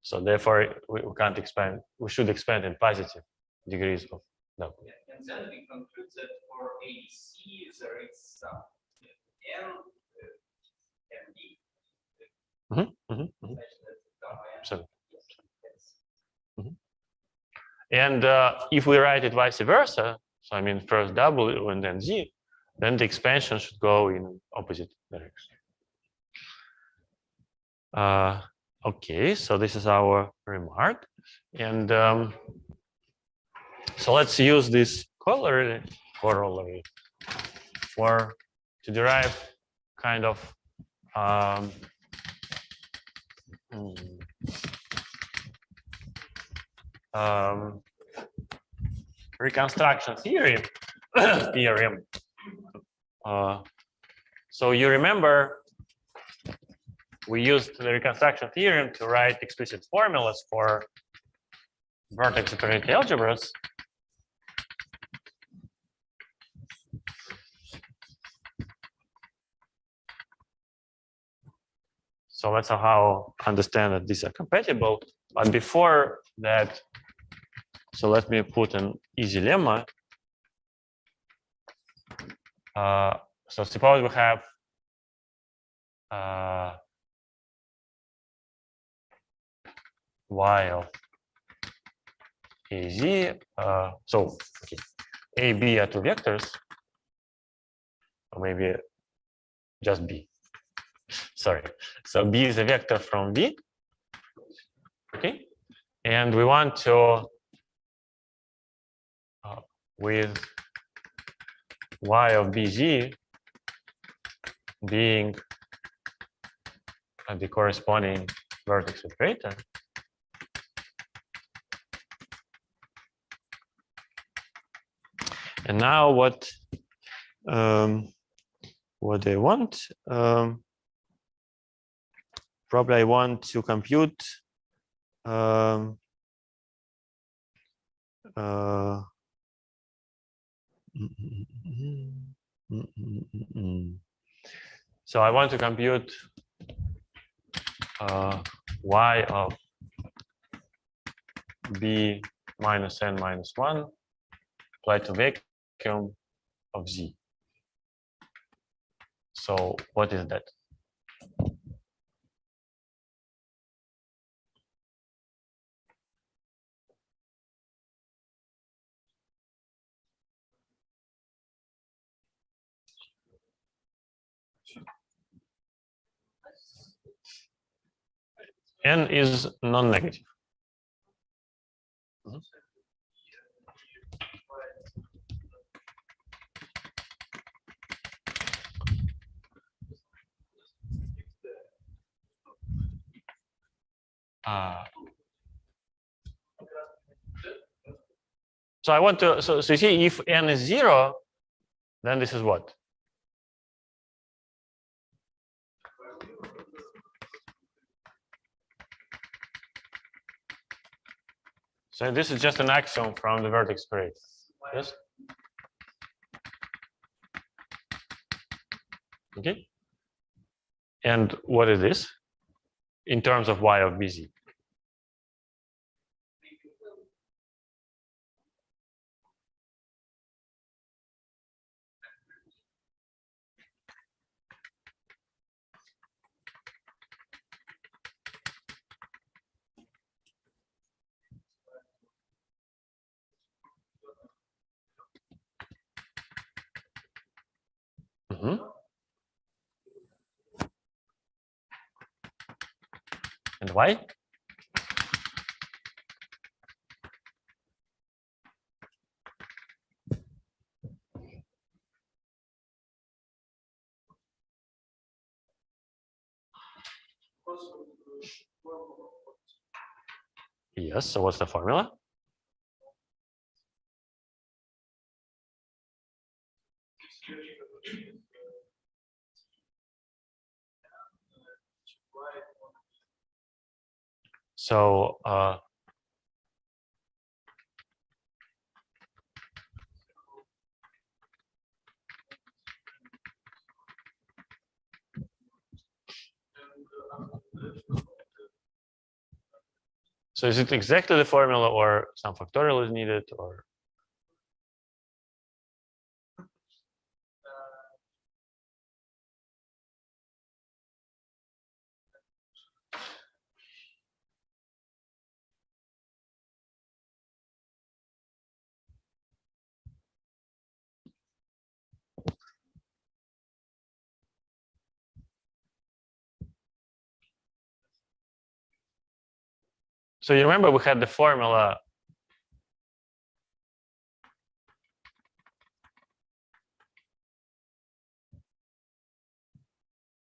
So therefore, we can't expand. We should expand in positive degrees of W. Yeah, and then we conclude that for ABC there is some N and B. So, and if we write it vice versa, so I mean first W and then Z, then the expansion should go in opposite direction. Okay, so this is our remark, and so let's use this corollary to derive kind of reconstruction theorem. So you remember we used the reconstruction theorem to write explicit formulas for vertex operator algebras. So let's somehow understand that these are compatible. But before that, so let me put an easy lemma. So suppose we have y of az. So okay, a, b are two vectors, or maybe just b. Sorry. So b is a vector from V. Okay, and we want to with y of bz being the corresponding vertex operator. And now what what do I want? Probably I want to compute so I want to compute y of b minus n minus 1 applied to vacuum of z. So what is that? N is non-negative. So I want to, so you see, if n is 0, then this is what? So this is just an axiom from the vertex parade. Yes? Okay. And what is this in terms of y of bz? And why? Yes, so what's the formula? So so is it exactly the formula or some factorial is needed or? So you remember we had the formula.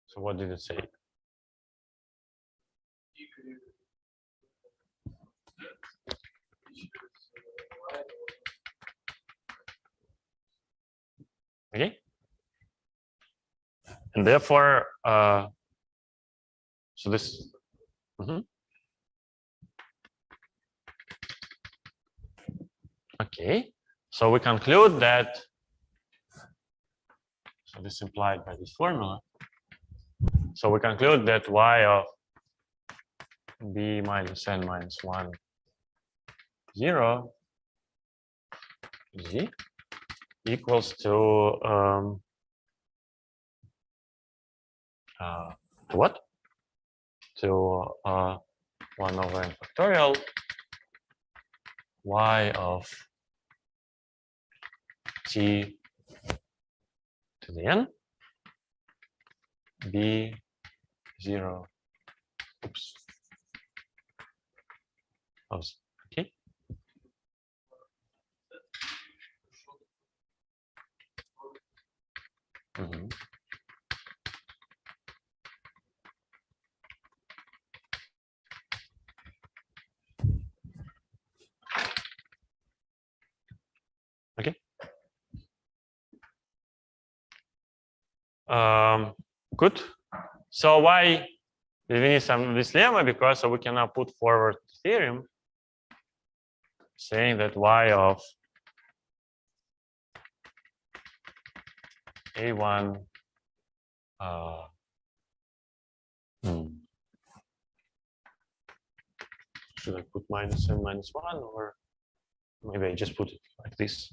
So what did it say? Okay. And therefore, so this. Okay. So we conclude that. So this implied by this formula. So we conclude that y of b minus n minus 1 0 z equals to what? To 1 over n factorial y of t to the n b 0 oops of z. Okay. Okay. Good. So why we need some this lemma? Because so we can now put forward the theorem saying that y of a1 should I put minus n minus 1, or maybe I just put it like this,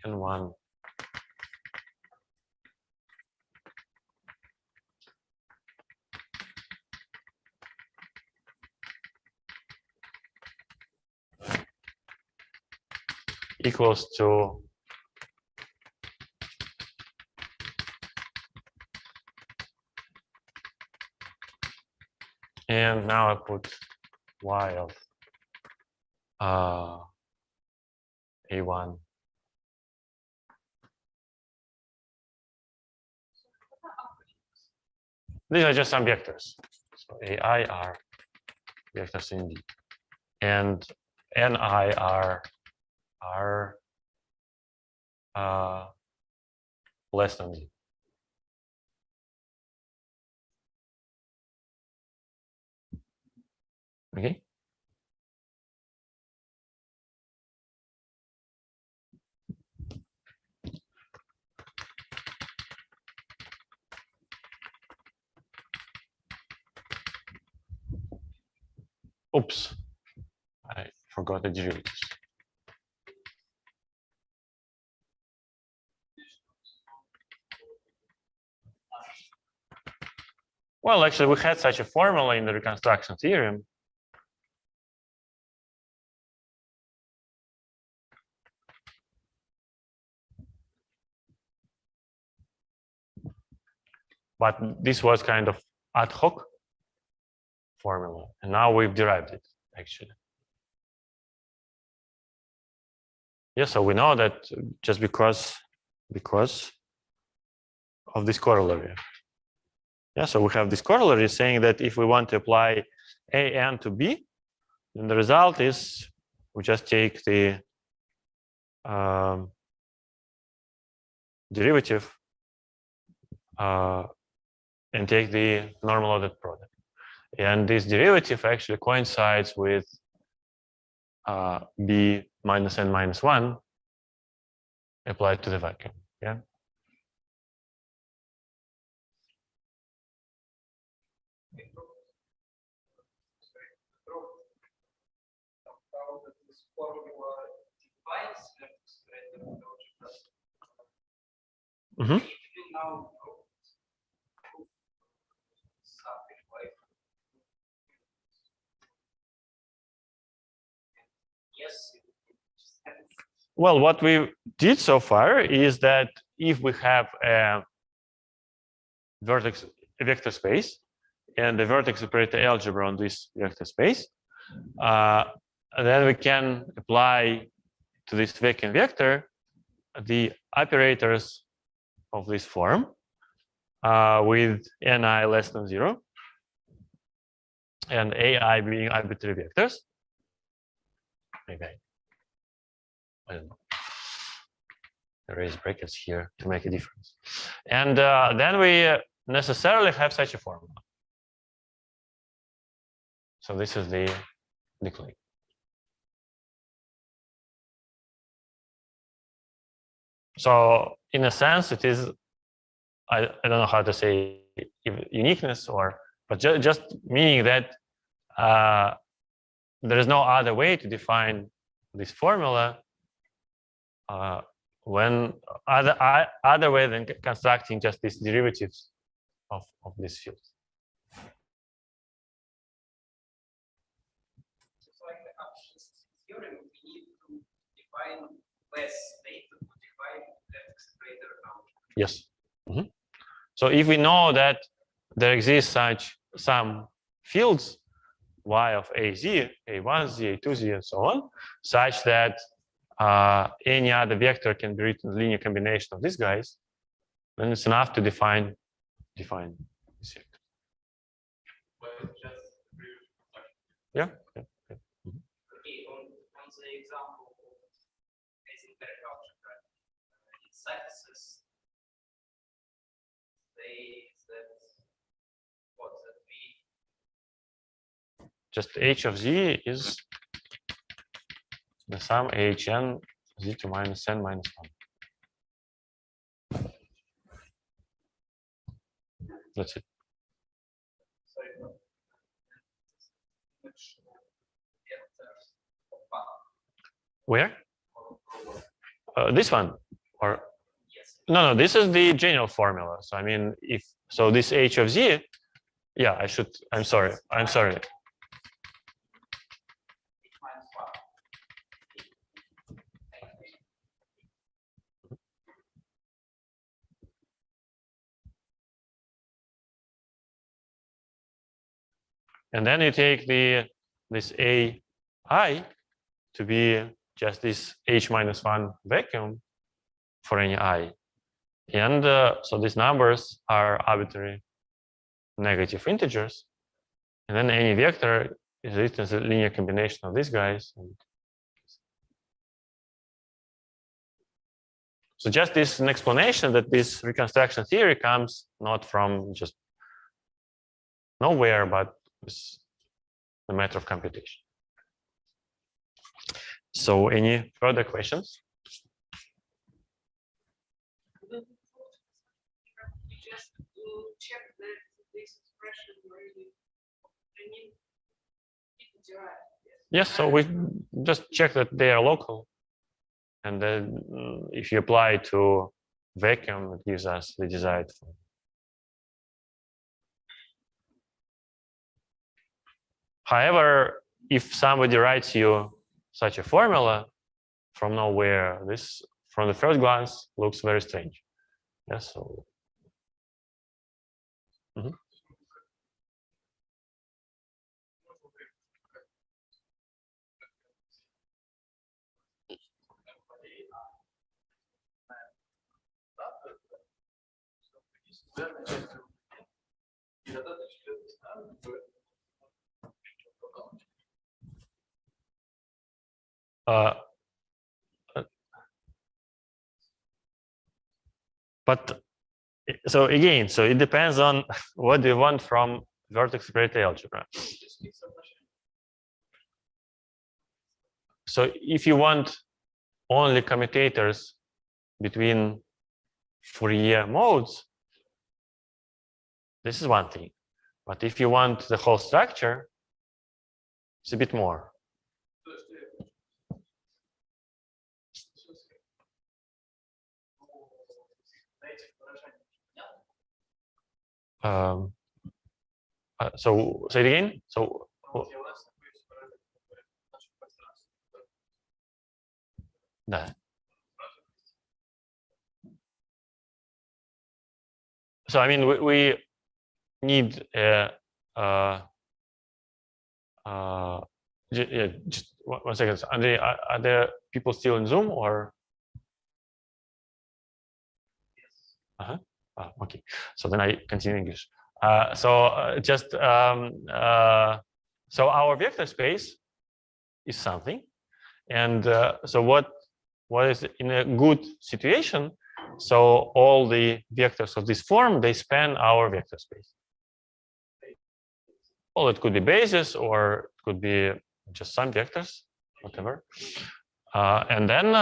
n1 equals to and now I put y of a1. These are just some vectors. So ai are vectors in D, and ni are less than D. Okay. Oops, I forgot the derivatives. Well, actually, we had such a formula in the reconstruction theorem. But this was kind of ad hoc formula, and now we've derived it, actually. Yeah, so we know that just because of this corollary. Yeah, so we have this corollary saying that if we want to apply an to b, then the result is we just take the derivative and take the normal ordered product. And this derivative actually coincides with b minus n minus 1 applied to the vacuum. Yeah. Mm-hmm. Well, what we did so far is that if we have a vertex vector space and the vertex operator algebra on this vector space, then we can apply to this vacuum vector the operators of this form with ni less than 0 and ai being arbitrary vectors. Maybe I don't know. Erase brackets here to make a difference. And then we necessarily have such a formula. So this is the claim. So in a sense, it is, I don't know how to say uniqueness, but just meaning that there is no other way to define this formula when other way than constructing just these derivatives of this field. So in the absence theorem, we need to define less state to define vertex operator algebra. Yes. Mm-hmm. So if we know that there exists some fields y of az, a1z, a2z, and so on, such that any other vector can be written linear combination of these guys, then it's enough to define this vector. Yeah. Yeah. Yeah. Mm-hmm. Okay, on the example of Heisenberg algebra, it satisfies just h of z is the sum ahn z to minus n minus 1. That's it. Where? This one? Or no, this is the general formula. So I mean, if so, this h of z, yeah, I should. I'm sorry. And then you take this ai to be just this h minus 1 vacuum for any I. And so these numbers are arbitrary negative integers. And then any vector is written as a linear combination of these guys. So just this is an explanation that this reconstruction theory comes not from just nowhere, but it's a matter of computation. So any further questions? We just check that this expression really, I mean, it's derived. Yes, so we just check that they are local. And then if you apply to vacuum, it gives us the desired form. However, if somebody writes you such a formula from nowhere, this from the first glance looks very strange. Yes, so. But so again, so it depends on what you want from vertex separator algebra. So if you want only commutators between Fourier modes, this is one thing. But if you want the whole structure, it's a bit more. So say it again. So да. So I mean, we need just 1 second. Are there people still in Zoom or? Okay. So then I continue English. So our vector space is something, and so what is in a good situation? So all the vectors of this form, they span our vector space. Well, it could be basis or it could be just some vectors, whatever. And then,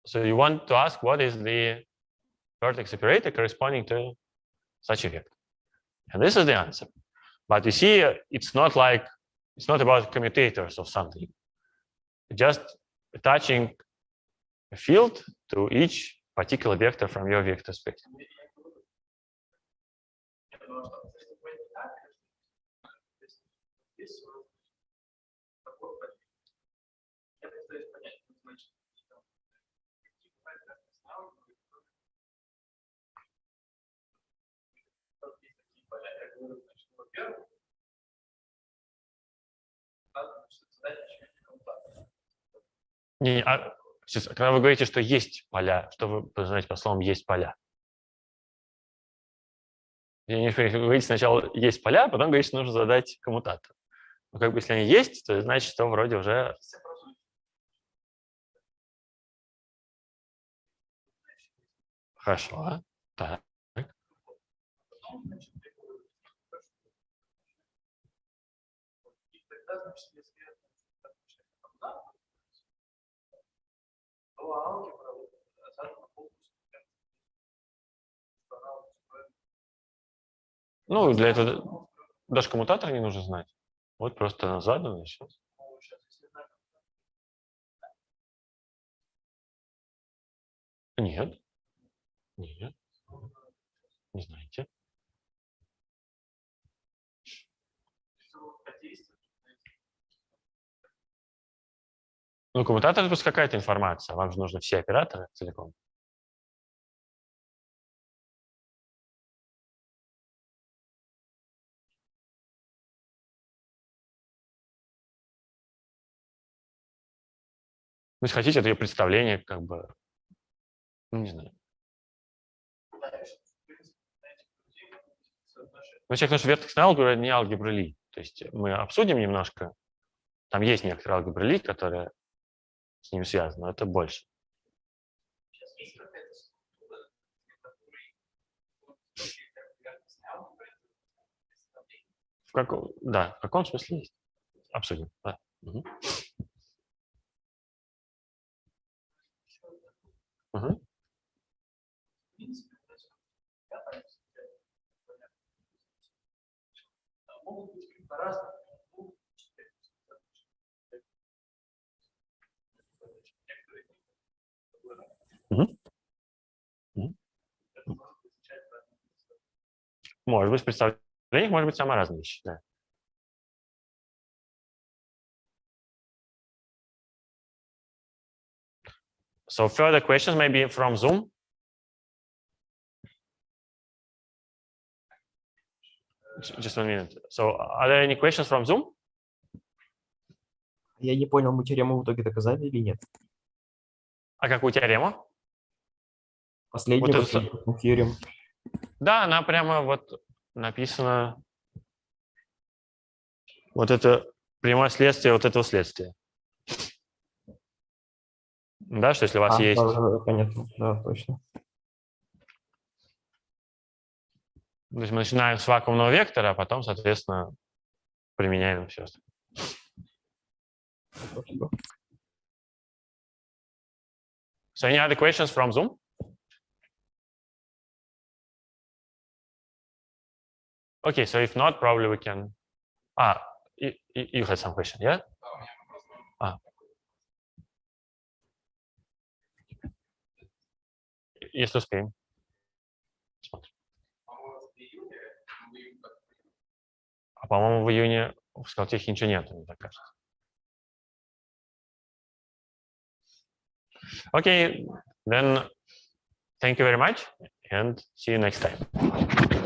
so you want to ask what is the vertex operator corresponding to such a vector. And this is the answer. But you see, it's not about commutators of something. Just attaching a field to each particular vector from your vector space. Когда вы говорите, что есть поля, что вы подразумеваете под словом «есть поля»? Вы говорите сначала «есть поля», а потом говорите, что нужно задать коммутатор. Но как бы если они есть, то значит, что вроде уже… Хорошо. Так. значит, если это то алгебра задана полностью. Ну, для этого даже коммутатор не нужно знать. Вот просто она задана сейчас. Нет. Нет. Не знаете. Ну, коммутатор — это просто какая-то информация. Вам же нужны все операторы целиком. Ну, если хотите, это ее представление, как бы, ну, не знаю. Ну, человек, потому что Vertex алгебра — не алгебра Ли. То есть мы обсудим немножко. Там есть некоторые алгебры Ли, которые с ним связаны, но это больше. Да, в каком смысле есть? Обсудим. Да. Угу. Угу. Могут быть по-разному. Может быть, в представлениях может быть самые разные вещи. Да. So further questions maybe from Zoom? Just 1 minute. So are there any questions from Zoom? Я не понял, мы теорему в итоге доказали или нет? А какую теорему? Последнюю, Вот это которую теорем. Да, она прямо вот написана. Вот это прямое следствие вот этого следствия. Да, что если у вас есть... Да, понятно, да, точно. То есть мы начинаем с вакуумного вектора, а потом, соответственно, применяем все. Спасибо. So any other questions from Zoom? Okay, so if not, probably we can... you had some question, yeah? Если успеем. Смотрим. А по-моему, в июне в Скалтехе ничего нет, мне так кажется. Okay, then thank you very much and see you next time.